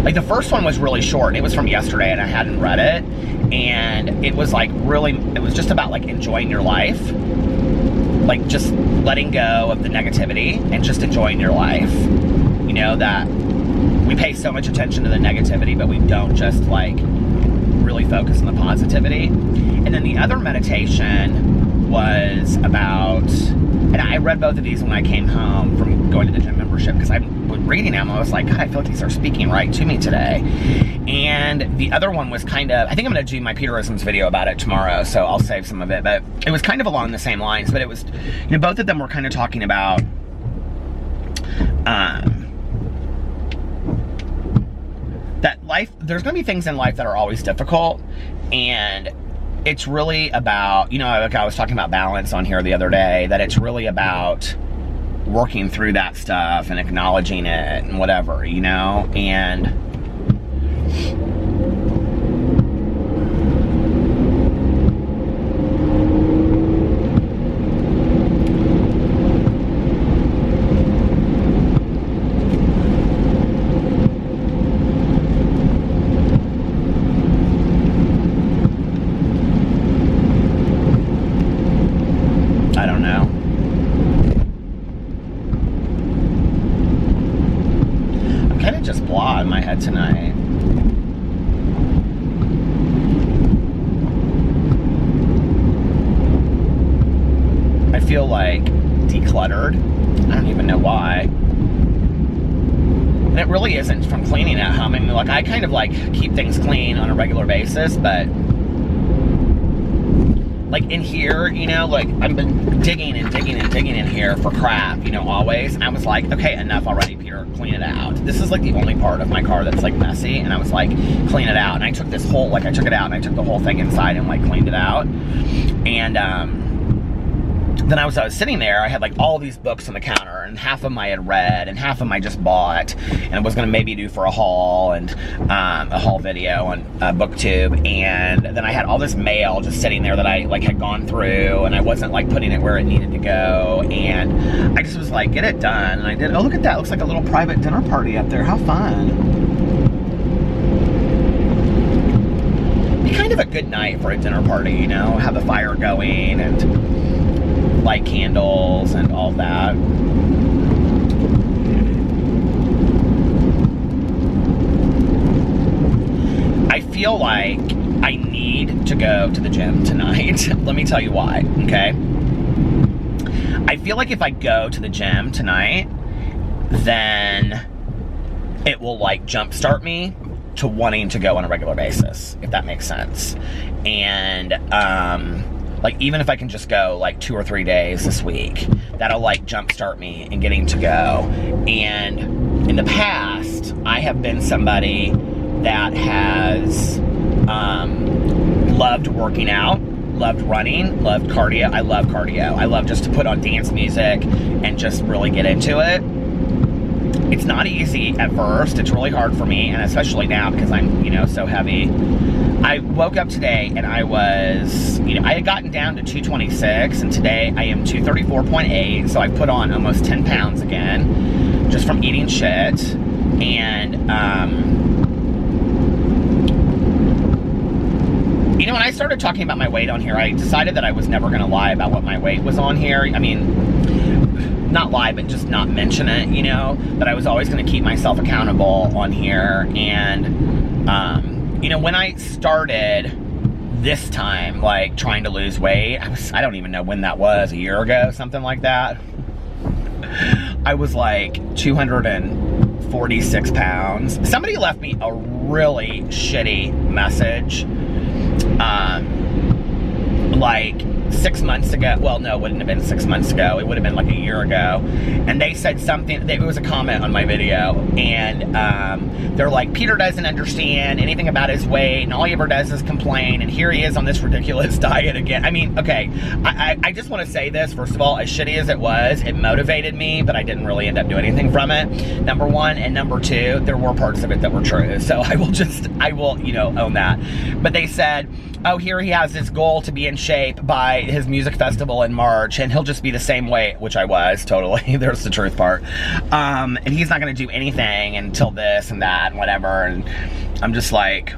like, the first one was really short. It was from yesterday, and I hadn't read it, and it was like really, it was just about like enjoying your life, like just letting go of the negativity and just enjoying your life. You know, that we pay so much attention to the negativity, but we don't just like really focus on the positivity. And then the other meditation was about, and I read both of these when I came home from going to the gym membership, because I was reading them, I was like, God, I feel like these are speaking right to me today. And the other one was kind of, I think I'm going to do my patriotism video about it tomorrow, so I'll save some of it, but it was kind of along the same lines. But it was, you know, both of them were kind of talking about that life, there's going to be things in life that are always difficult, and it's really about, you know, like I was talking about balance on here the other day, that it's really about working through that stuff and acknowledging it and whatever, you know, and tonight. I feel like decluttered. I don't even know why. And it really isn't from cleaning at home. I mean, like, I kind of like keep things clean on a regular basis, but like in here, you know, like I've been digging and digging and digging in here for crap, you know, always. And I was like, okay, enough already, Peter, clean it out. This is like the only part of my car that's like messy. And I was like, clean it out. And I took this whole, like I took it out and I took the whole thing inside and like cleaned it out. And then I was sitting there, I had like all these books on the counter, and half of them I had read and half of them I just bought, and I was gonna maybe do for a haul and a haul video on BookTube. And then I had all this mail just sitting there that I like had gone through, and I wasn't like putting it where it needed to go, and I just was like, get it done. And I did. Oh, look at that, looks like a little private dinner party up there. How fun. Be kind of a good night for a dinner party, you know, have the fire going and light candles and all that. I feel like I need to go to the gym tonight. Let me tell you why, okay? I feel like if I go to the gym tonight, then it will like jumpstart me to wanting to go on a regular basis, if that makes sense. And like, even if I can just go like 2 or 3 days this week, that'll like jumpstart me in getting to go. And in the past, I have been somebody that has loved working out, loved running, loved cardio. I love cardio. I love just to put on dance music and just really get into it. It's not easy at first. It's really hard for me, and especially now because I'm, you know, so heavy. I woke up today and I was, you know, I had gotten down to 226, and today I am 234.8, so I put on almost 10 pounds again, just from eating shit. And, you know, when I started talking about my weight on here, I decided that I was never going to lie about what my weight was on here. I mean, not lie, but just not mention it, you know, that I was always going to keep myself accountable on here. And You know, when I started this time, like, trying to lose weight, I don't even know when that was, a year ago, something like that. I was like 246 pounds. Somebody left me a really shitty message, like 6 months ago. Well, no, it wouldn't have been 6 months ago. It would have been like a year ago. And they said something, it was a comment on my video, and they're like, Peter doesn't understand anything about his weight, and all he ever does is complain, and here he is on this ridiculous diet again. I mean, okay, I just want to say this. First of all, as shitty as it was, it motivated me, but I didn't really end up doing anything from it, number one. And number two, there were parts of it that were true. So I will, you know, own that. But they said, oh, here he has this goal to be in shape by his music festival in March, and he'll just be the same weight, which I was, totally. There's the truth part. And he's not going to do anything until this and that and whatever. And I'm just like,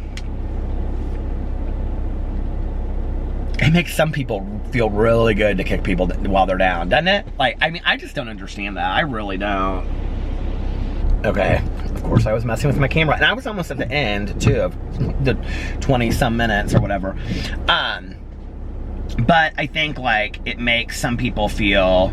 it makes some people feel really good to kick people while they're down, doesn't it? Like, I mean, I just don't understand that. I really don't. Okay, of course I was messing with my camera, and I was almost at the end too of the 20-some minutes or whatever. But I think, like, it makes some people feel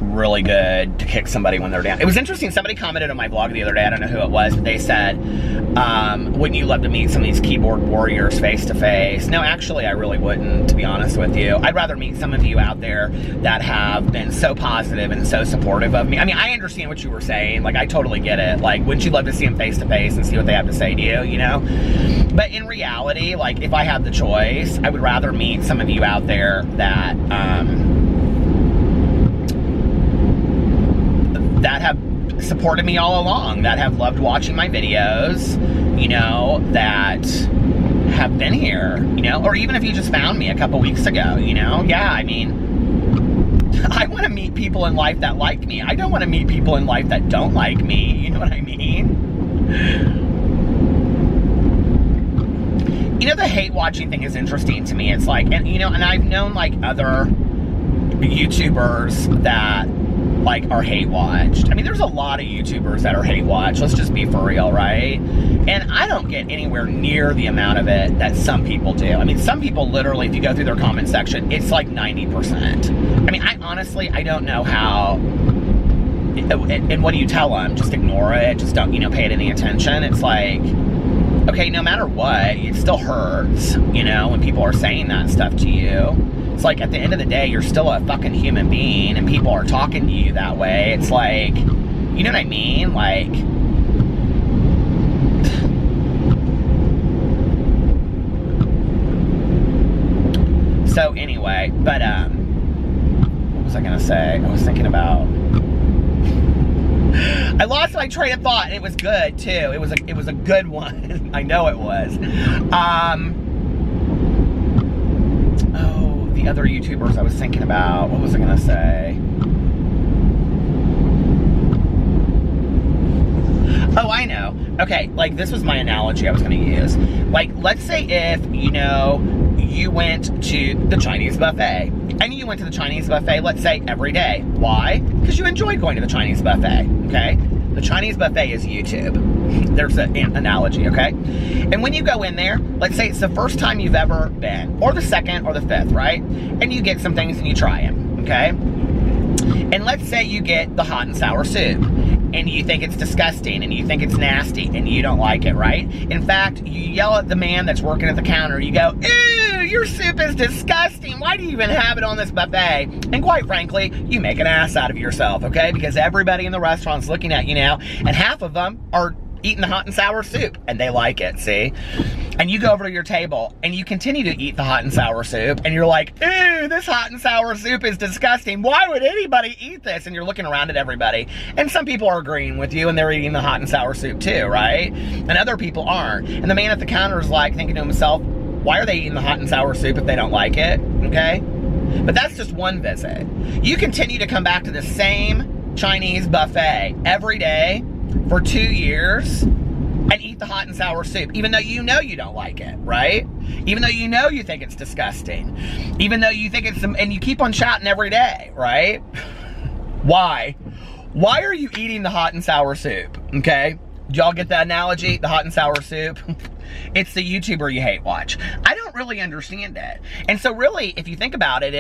really good to kick somebody when they're down. It was interesting, somebody commented on my blog the other day, I don't know who it was, but they said, wouldn't you love to meet some of these keyboard warriors face to face? No, actually, I really wouldn't, to be honest with you. I'd rather meet some of you out there that have been so positive and so supportive of me. I mean, I understand what you were saying, like, I totally get it. Like, wouldn't you love to see them face to face and see what they have to say to you, you know? But in reality, like, if I had the choice, I would rather meet some of you out there that, that have supported me all along, that have loved watching my videos, you know, that have been here, you know, or even if you just found me a couple weeks ago, you know, yeah, I mean, I want to meet people in life that like me. I don't want to meet people in life that don't like me, you know what I mean? You know, the hate watching thing is interesting to me. It's like, and you know, and I've known like other YouTubers that like are hate watched. I mean, there's a lot of YouTubers that are hate watched. Let's just be for real, right? And I don't get anywhere near the amount of it that some people do. I mean, some people literally, if you go through their comment section, it's like 90%. I mean, I honestly, I don't know how. And what do you tell them? Just ignore it. Just don't, you know, pay it any attention. It's like, okay, no matter what, it still hurts, you know, when people are saying that stuff to you. It's like, at the end of the day, you're still a fucking human being, and people are talking to you that way. It's like, you know what I mean? Like, so anyway, but, what was I gonna say? I was thinking about, I lost my train of thought, and it was good, too. It was a good one. I know it was. The other YouTubers I was thinking about, what was I gonna say? Oh, I know. Okay, like, this was my analogy I was gonna use. Like, let's say if, you know, you went to the Chinese buffet, and you went to the Chinese buffet, let's say, every day. Why? Because you enjoyed going to the Chinese buffet, okay? The Chinese buffet is YouTube. There's an analogy, okay? And when you go in there, let's say it's the first time you've ever been, or the second, or the fifth, right? And you get some things and you try them, okay? And let's say you get the hot and sour soup, and you think it's disgusting, and you think it's nasty, and you don't like it, right? In fact, you yell at the man that's working at the counter, you go, ew, your soup is disgusting, why do you even have it on this buffet? And quite frankly, you make an ass out of yourself, okay? Because everybody in the restaurant's looking at you now, and half of them are eating the hot and sour soup, and they like it, see? And you go over to your table, and you continue to eat the hot and sour soup, and you're like, ew, this hot and sour soup is disgusting. Why would anybody eat this? And you're looking around at everybody, and some people are agreeing with you, and they're eating the hot and sour soup too, right? And other people aren't. And the man at the counter is like thinking to himself, why are they eating the hot and sour soup if they don't like it, okay? But that's just one visit. You continue to come back to the same Chinese buffet every day for 2 years and eat the hot and sour soup, even though you know you don't like it, right? Even though you know you think it's disgusting. Even though you think it's, and you keep on shouting every day, right? Why? Why are you eating the hot and sour soup, okay? Did y'all get the analogy? The hot and sour soup? it's the YouTuber you hate watch. I don't really understand it. And so really, if you think about it,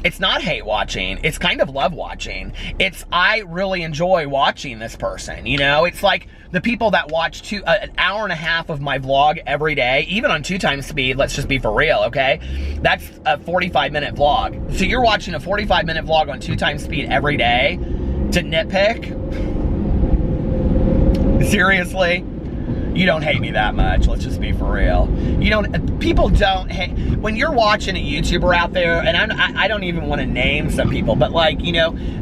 it's not hate watching. It's kind of love watching. I really enjoy watching this person, you know? It's like the people that watch an hour and a half of my vlog every day, even on 2x speed, let's just be for real, okay? That's a 45-minute vlog. So you're watching a 45-minute vlog on 2x speed every day to nitpick? Seriously? You don't hate me that much, let's just be for real. People don't hate, when you're watching a YouTuber out there, and I don't even want to name some people, but like,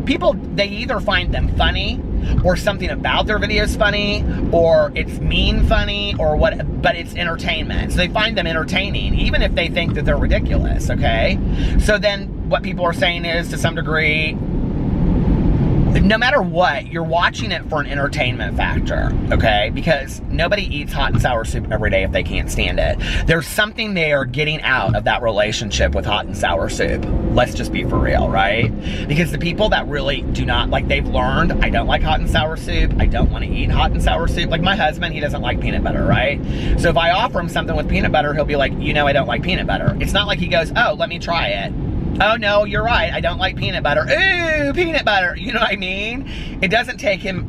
people, they either find them funny, or something about their videos funny, or it's mean funny, or what, but it's entertainment. So they find them entertaining, even if they think that they're ridiculous, okay? So then what people are saying is, to some degree, no matter what, you're watching it for an entertainment factor, okay? Because nobody eats hot and sour soup every day if they can't stand it. There's something they are getting out of that relationship with hot and sour soup. Let's just be for real, right? Because the people that really do not, like, they've learned, I don't like hot and sour soup, I don't want to eat hot and sour soup. Like my husband, he doesn't like peanut butter, right? So if I offer him something with peanut butter, he'll be like, I don't like peanut butter. It's not like he goes, oh, let me try it. Oh, no, you're right. I don't like peanut butter. Ooh, peanut butter. You know what I mean? It doesn't take him,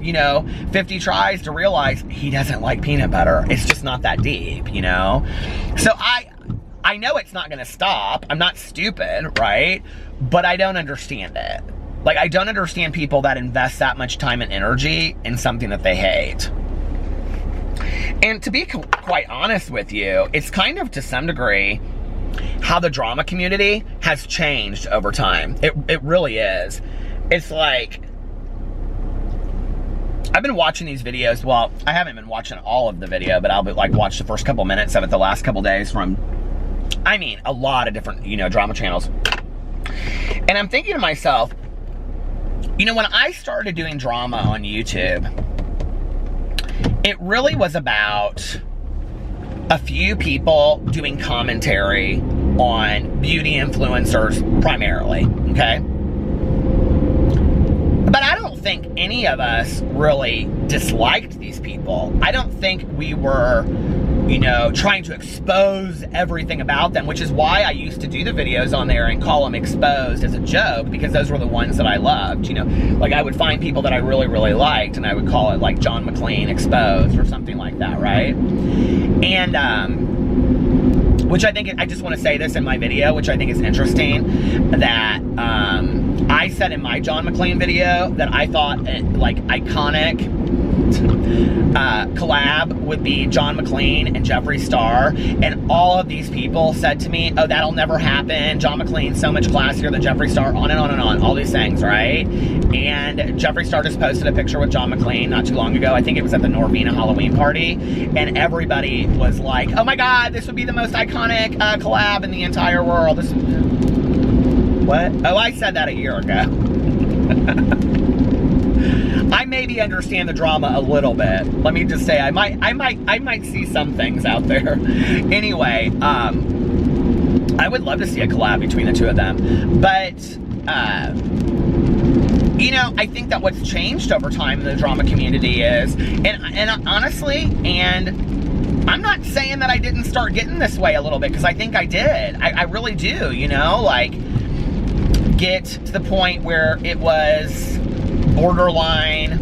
50 tries to realize he doesn't like peanut butter. It's just not that deep, So I know it's not going to stop. I'm not stupid, right? But I don't understand it. Like, I don't understand people that invest that much time and energy in something that they hate. And to be quite honest with you, it's kind of, to some degree, how the drama community has changed over time. It really is. It's like, I've been watching these videos. Well, I haven't been watching all of the video, but I'll watch the first couple minutes of it the last couple days from, a lot of different, drama channels. And I'm thinking to myself, when I started doing drama on YouTube, it really was about a few people doing commentary on beauty influencers primarily, okay? But I don't think any of us really disliked these people. I don't think we were, trying to expose everything about them, which is why I used to do the videos on there and call them exposed as a joke, because those were the ones that I loved, Like, I would find people that I really, really liked, and I would call it, like, John McClane exposed or something like that, right? And, which I think, I just want to say this in my video, which I think is interesting, that, I said in my John McClane video that I thought, iconic collab would be John McClane and Jeffree Star, and all of these people said to me, oh, that'll never happen, John McClane's so much classier than Jeffree Star, on and on and on, all these things, right? And Jeffree Star just posted a picture with John McClane not too long ago. I think it was at the Norvina Halloween party, and everybody was like, oh my god, this would be the most iconic collab in the entire world. What? Oh, I said that a year ago. I maybe understand the drama a little bit. Let me just say, I might see some things out there. Anyway, I would love to see a collab between the two of them. But, I think that what's changed over time in the drama community is, and honestly, and I'm not saying that I didn't start getting this way a little bit, because I think I did. I really do, get to the point where it was borderline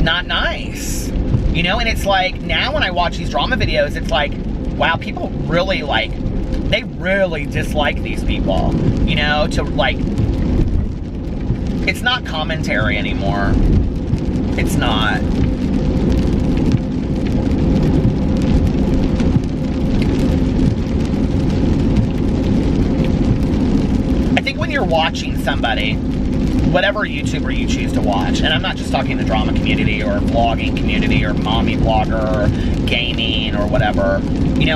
not nice, and it's like, now when I watch these drama videos, it's like, wow, people really, they really dislike these people, it's not commentary anymore. It's not. I think when you're watching somebody, whatever YouTuber you choose to watch, and I'm not just talking the drama community or vlogging community or mommy blogger or gaming or whatever,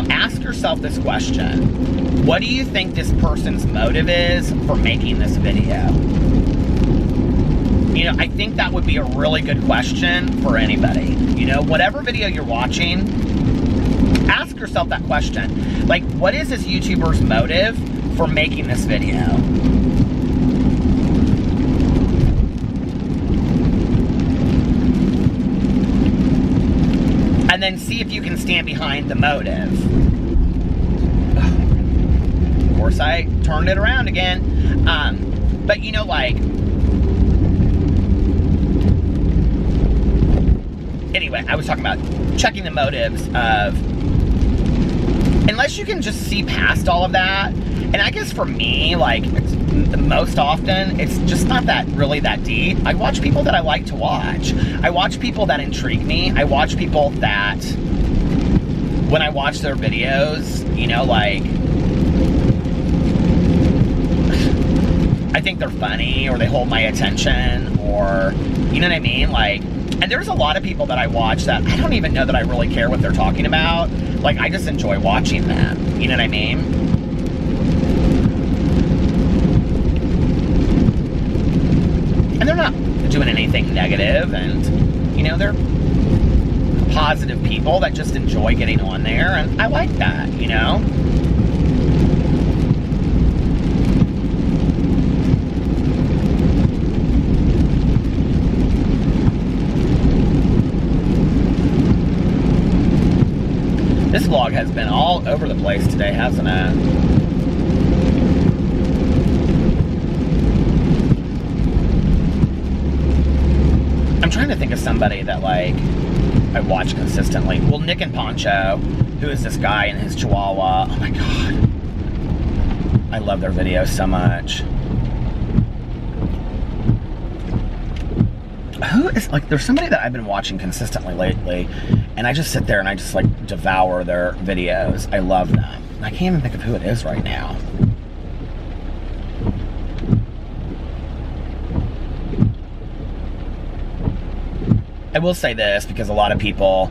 ask yourself this question. What do you think this person's motive is for making this video? I think that would be a really good question for anybody. Whatever video you're watching, ask yourself that question. Like, what is this YouTuber's motive for making this video? And then see if if you can stand behind the motive. Of course, I turned it around again. But you know, like, anyway, I was talking about checking the motives of, unless you can just see past all of that. And I guess for me, like, most often, it's just not that really that deep. I watch people that I like to watch. I watch people that intrigue me. I watch people that, when I watch their videos, you know, like, I think they're funny, or they hold my attention, or, you know what I mean? Like, and there's a lot of people that I watch that I don't even know that I really care what they're talking about. Like, I just enjoy watching them. You know what I mean? And they're not doing anything negative, and, you know, they're positive people that just enjoy getting on there, and I like that, you know? This vlog has been all over the place today, hasn't it? I'm trying to think of somebody that, like, I watch consistently. Well, Nick and Poncho, who is this guy and his chihuahua. Oh my god. I love their videos so much. Who is, like, there's somebody that I've been watching consistently lately, and I just sit there and I just, like, devour their videos. I love them. I can't even think of who it is right now. I will say this, because a lot of people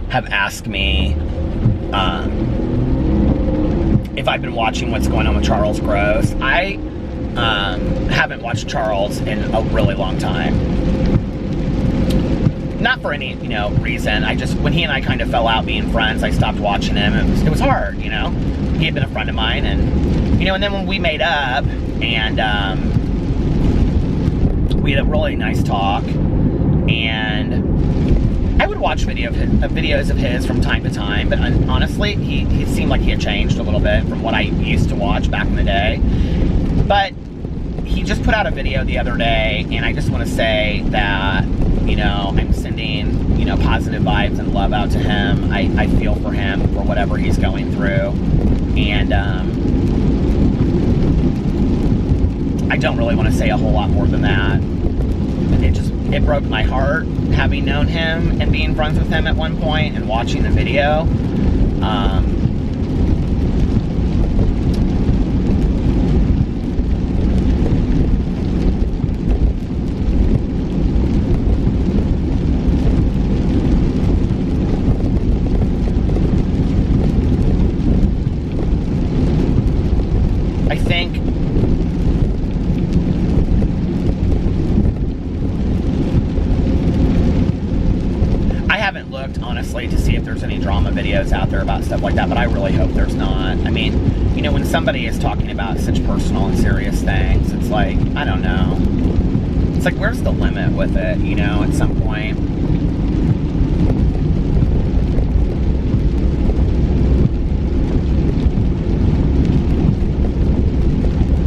have asked me if I've been watching what's going on with Charles Gross. I haven't watched Charles in a really long time. Not for any, you know, reason. I just, when he and I kind of fell out being friends, I stopped watching him. It was hard, you know. He had been a friend of mine, and, you know, and then when we made up, and we had a really nice talk, and I would watch videos of his from time to time, but honestly, he seemed like he had changed a little bit from what I used to watch back in the day. But he just put out a video the other day, and I just want to say that, you know, I'm sending, you know, positive vibes and love out to him. I feel for him for whatever he's going through. And I don't really want to say a whole lot more than that. It broke my heart having known him and being friends with him at one point and watching the video. To see if there's any drama videos out there about stuff like that, but I really hope there's not. I mean, you know, when somebody is talking about such personal and serious things, it's like, I don't know. It's like, where's the limit with it, you know, at some point?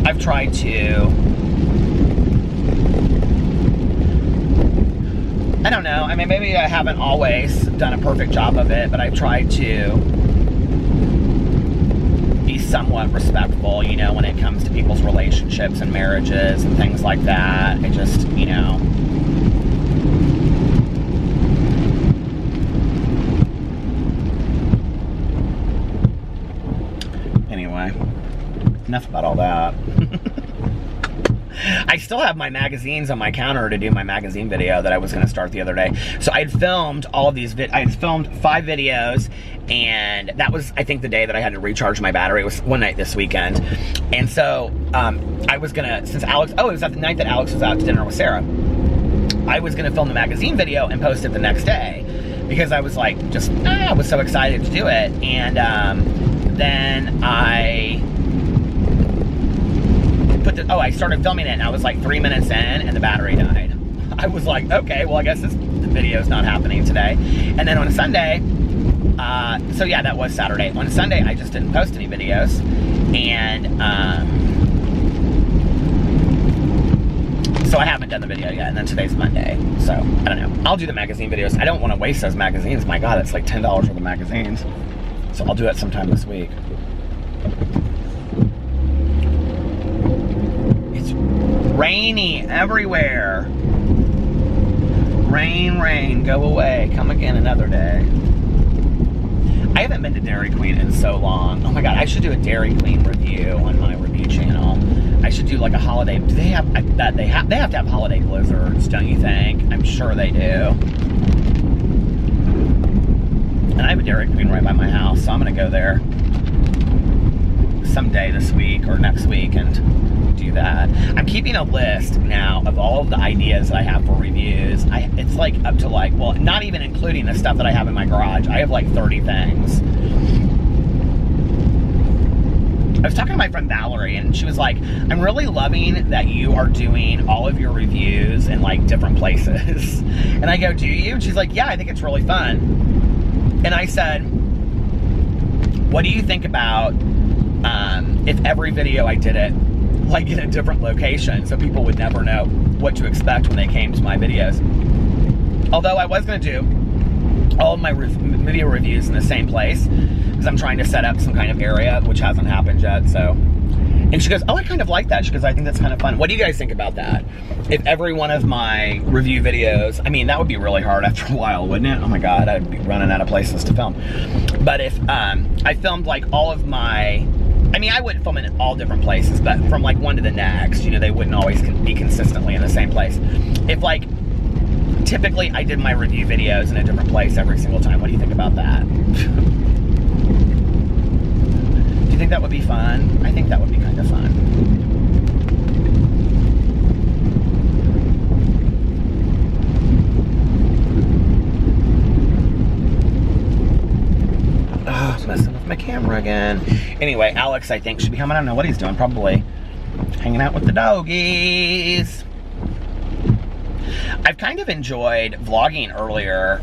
I've tried to, I don't know, I mean, maybe I haven't always done a perfect job of it, but I've tried to be somewhat respectful, you know, when it comes to people's relationships and marriages and things like that. I just, you know. Anyway, enough about all that. I still have my magazines on my counter to do my magazine video that I was going to start the other day. So I had filmed all of these, I had filmed 5 videos, and that was, I think, the day that I had to recharge my battery. It was one night this weekend. And so I was going to, since Alex, it was at the night that Alex was out to dinner with Sarah, I was going to film the magazine video and post it the next day, because I was like, I was so excited to do it. And then I I started filming it, and I was like 3 minutes in, and the battery died. I was like, okay, well, I guess this video's not happening today. And then on a Sunday, So yeah, that was Saturday. On Sunday, I just didn't post any videos. And, so I haven't done the video yet, and then today's Monday. So, I don't know. I'll do the magazine videos. I don't want to waste those magazines. My God, it's like $10 worth of magazines. So I'll do it sometime this week. It's rainy everywhere. Rain, rain, go away. Come again another day. I haven't been to Dairy Queen in so long. Oh my God, I should do a Dairy Queen review on my review channel. I should do like a holiday. Do they have? I bet they have to have holiday blizzards, don't you think? I'm sure they do. And I have a Dairy Queen right by my house, so I'm gonna go there someday this week or next week and do that. I'm keeping a list now of all of the ideas that I have for reviews. It's like up to like, well, not even including the stuff that I have in my garage. I have like 30 things. I was talking to my friend Valerie, and she was like, I'm really loving that you are doing all of your reviews in like different places. And I go, do you? And she's like, yeah, I think it's really fun. And I said, what do you think about if every video I did it like in a different location so people would never know what to expect when they came to my videos? Although I was going to do all of my video reviews in the same place because I'm trying to set up some kind of area, which hasn't happened yet. So, and she goes, oh, I kind of like that. She goes, I think that's kind of fun. What do you guys think about that? If every one of my review videos, I mean, that would be really hard after a while, wouldn't it? Oh my God, I'd be running out of places to film. But if I filmed like all of my, I mean, I wouldn't film it in all different places, but from like one to the next, you know, they wouldn't always be consistently in the same place. If like, typically I did my review videos in a different place every single time. What do you think about that? Do you think that would be fun? I think that would be kind of fun. Oh, it's messing with my camera again. Anyway, Alex, I think, should be home. I don't know what he's doing. Probably hanging out with the doggies. I've kind of enjoyed vlogging earlier.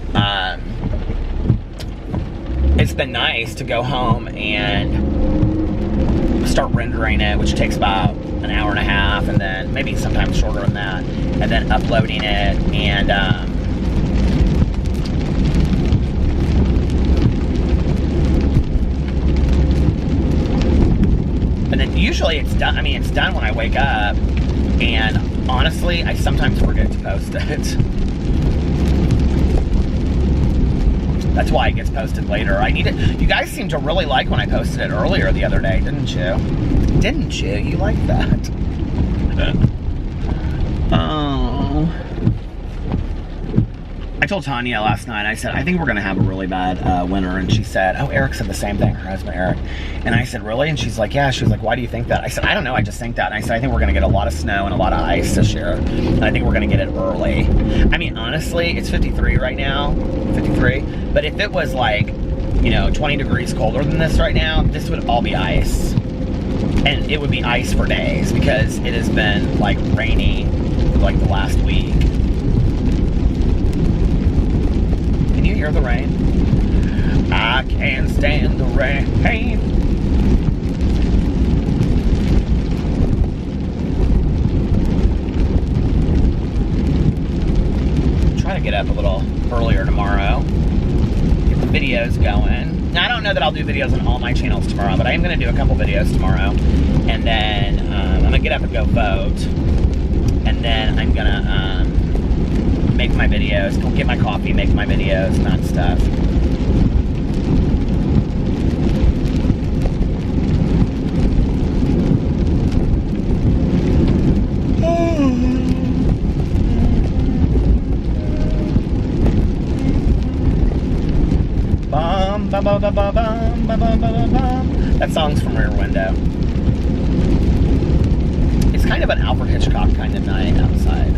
It's been nice to go home and start rendering it, which takes about an hour and a half, and then maybe sometimes shorter than that, and then uploading it, and then usually it's done. I mean, it's done when I wake up, and honestly, I sometimes forget to post it. That's why it gets posted later. I need it. You guys seem to really like when I posted it earlier the other day, didn't you? Didn't you? You like that? Oh. I told Tanya last night, I said, I think we're going to have a really bad winter. And she said, oh, Eric said the same thing, her husband Eric. And I said, really? And she's like, yeah. She was like, why do you think that? I said, I don't know, I just think that. And I said, I think we're going to get a lot of snow and a lot of ice this year. And I think we're going to get it early. I mean, honestly, it's 53 right now, 53. But if it was like, you know, 20 degrees colder than this right now, this would all be ice. And it would be ice for days because it has been like rainy for like the last week. Can you hear the rain? I can't stand the rain. Try to get up a little earlier tomorrow. Get the videos going. Now, I don't know that I'll do videos on all my channels tomorrow, but I am going to do a couple videos tomorrow. And then I'm going to get up and go vote. And then I'm going to make my videos, go get my coffee, make my videos, and that stuff. That song's from Rear Window. It's kind of an Alfred Hitchcock kind of night outside.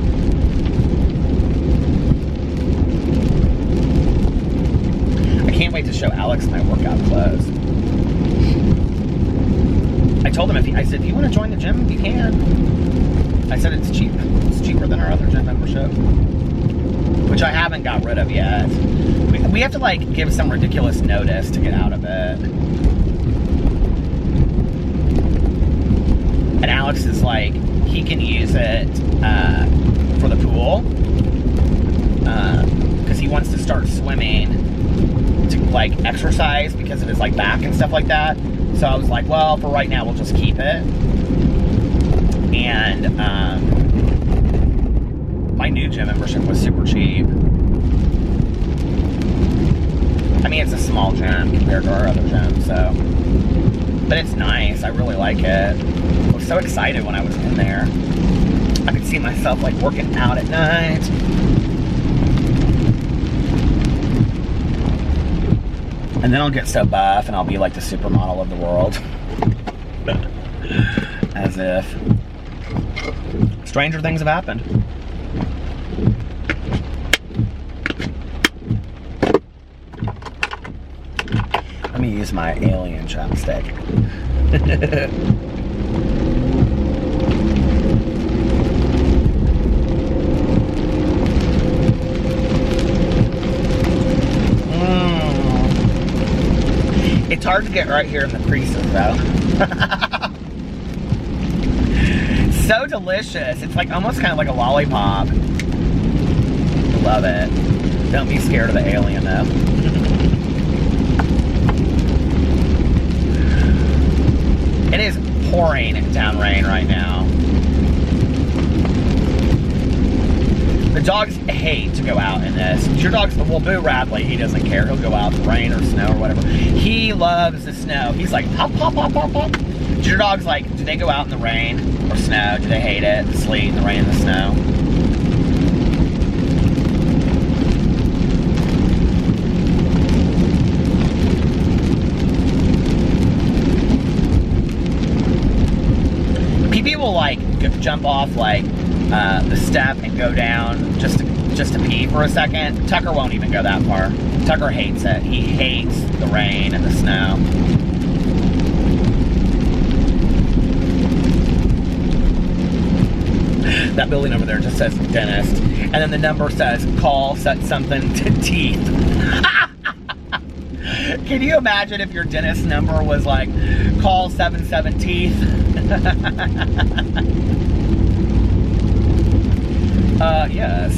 I can't wait to show Alex my workout clothes. I told him I said, if you want to join the gym, you can. I said it's cheap. It's cheaper than our other gym membership, which I haven't got rid of yet. we have to like give some ridiculous notice to get out of it. And Alex is like, he can use it for the pool because he wants to start swimming to like exercise because of his like back and stuff like that. So I was like, well, for right now we'll just keep it. And my new gym membership was super cheap. I mean, it's a small gym compared to our other gym, so. But it's nice. I really like it. I was so excited when I was in there. I could see myself like working out at night. And then I'll get so buff and I'll be like the supermodel of the world. As if. Stranger things have happened. Let me use my alien chopstick. It's hard to get right here in the creases, though. So delicious. It's like almost kind of like a lollipop. Love it. Don't be scared of the alien, though. It is pouring down rain right now. The dogs hate to go out in this. Your dog's, well, Boo Radley, he doesn't care. He'll go out in the rain or snow or whatever. He loves the snow. He's like, pop, pop, pop, pop, pop. Your dog's like, do they go out in the rain or snow? Do they hate it? The sleet, the rain, the snow? People will like jump off like the step and go down just to pee for a second. Tucker won't even go that far. Tucker hates it. He hates the rain and the snow. That building over there just says dentist, and then the number says call something to teeth. Can you imagine if your dentist number was like call 77 teeth? Yes.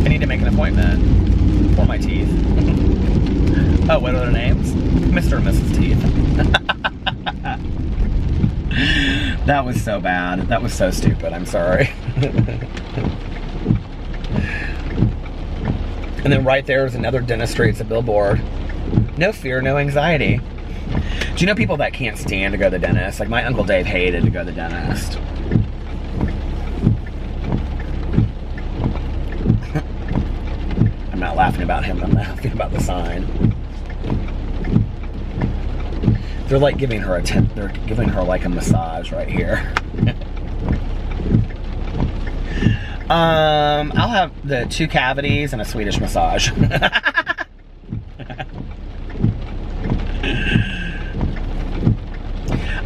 I need to make an appointment for my teeth. Oh, what are their names? Mr. and Mrs. Teeth. That was so bad. That was so stupid. I'm sorry. And then right there is another dentistry. It's a billboard. No fear, no anxiety. Do you know people that can't stand to go to the dentist? Like my Uncle Dave hated to go to the dentist. I'm not laughing about him. I'm laughing about the sign. They're like giving her they're giving her like a massage right here. I'll have the 2 cavities and a Swedish massage.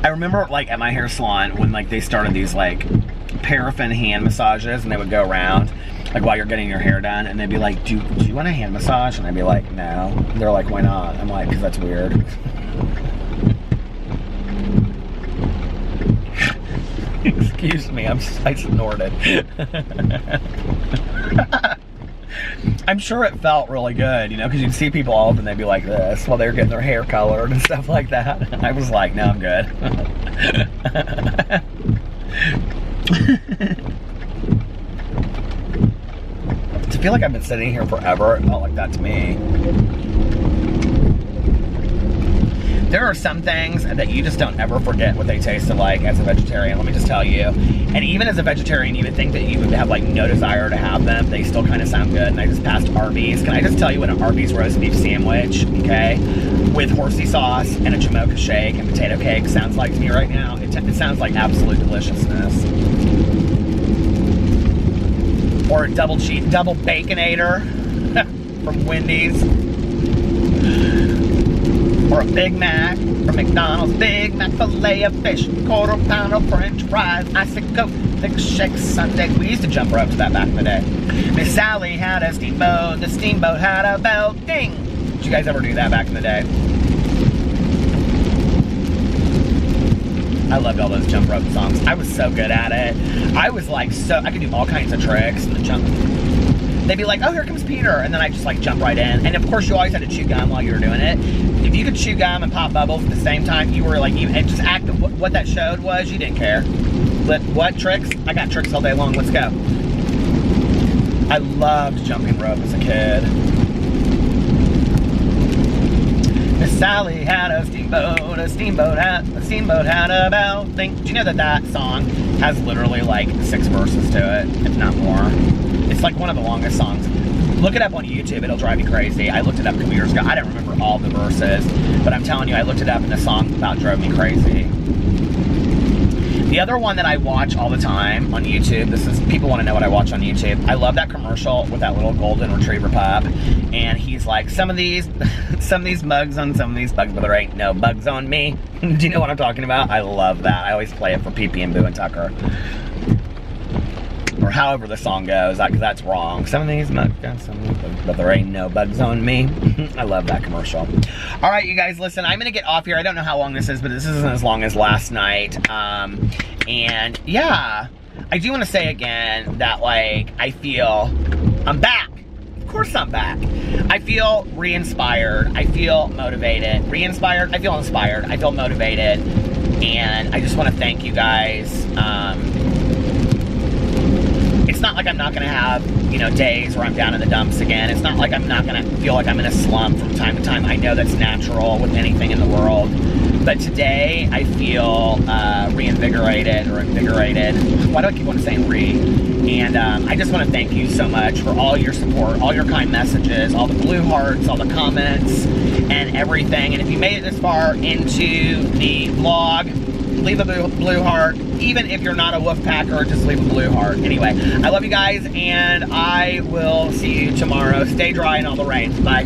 I remember like at my hair salon when like they started these like paraffin hand massages and they would go around like while you're getting your hair done and they'd be like, do you want a hand massage? And I'd be like, no. And they're like, why not? I'm like, because that's weird. Excuse me, I snorted. I'm sure it felt really good, you know, because you'd see people all over and they'd be like this while they were getting their hair colored and stuff like that. I was like, no, I'm good. I feel like I've been sitting here forever. It felt like that to me. There are some things that you just don't ever forget what they tasted like as a vegetarian, let me just tell you. And even as a vegetarian, you would think that you would have like no desire to have them. They still kind of sound good. And I just passed Arby's. Can I just tell you what an Arby's roast beef sandwich, okay, with horsey sauce and a Jamocha shake and potato cake sounds like to me right now? It sounds like absolute deliciousness. Or a double Baconator from Wendy's. Or or a Big Mac from McDonald's. Big Mac, filet of fish, quarter pound of French fries, icy Coke, thick shake Sunday. We used to jump rope to that back in the day. Miss Sally had a steamboat, the steamboat had a bell, ding. Did you guys ever do that back in the day? I loved all those jump rope songs. I was so good at it. I was like, I could do all kinds of tricks in the jump. They'd be like, oh, here comes Peter. And then I just like jump right in. And of course you always had to chew gum while you were doing it. If you could chew gum and pop bubbles at the same time, you were like, and just act, what that showed was you didn't care. What tricks? I got tricks all day long, let's go. I loved jumping rope as a kid. Miss Sally had a steamboat, a steamboat had a bell. Do you know that song has literally like 6 verses to it, if not more? It's like one of the longest songs. Look it up on YouTube, it'll drive you crazy. I looked it up a couple years ago. I don't remember all the verses, but I'm telling you, I looked it up and the song about drove me crazy. The other one that I watch all the time on YouTube, people want to know what I watch on YouTube. I love that commercial with that little golden retriever pup, and he's like, some of these bugs on some of these bugs, but there ain't no bugs on me. Do you know what I'm talking about? I love that. I always play it for PP and Boo and Tucker. Or however the song goes, because that's wrong. Some of these bugs, but there ain't no bugs on me. I love that commercial. All right, you guys, listen, I'm gonna get off here. I don't know how long this is, but this isn't as long as last night. And yeah, I do want to say again that like, I feel I'm back. Of course I'm back. I feel re-inspired. I feel motivated. Re-inspired, I feel inspired. I feel motivated. And I just want to thank you guys. It's not like I'm not gonna have, days where I'm down in the dumps again. It's not like I'm not gonna feel like I'm in a slump from time to time. I know that's natural with anything in the world. But today, I feel reinvigorated or invigorated. Why do I keep wanting to say re? And I just want to thank you so much for all your support, all your kind messages, all the blue hearts, all the comments, and everything. And if you made it this far into the vlog, leave a blue heart. Even if you're not a wolf packer, just leave a blue heart. Anyway, I love you guys, and I will see you tomorrow. Stay dry in all the rain. Bye.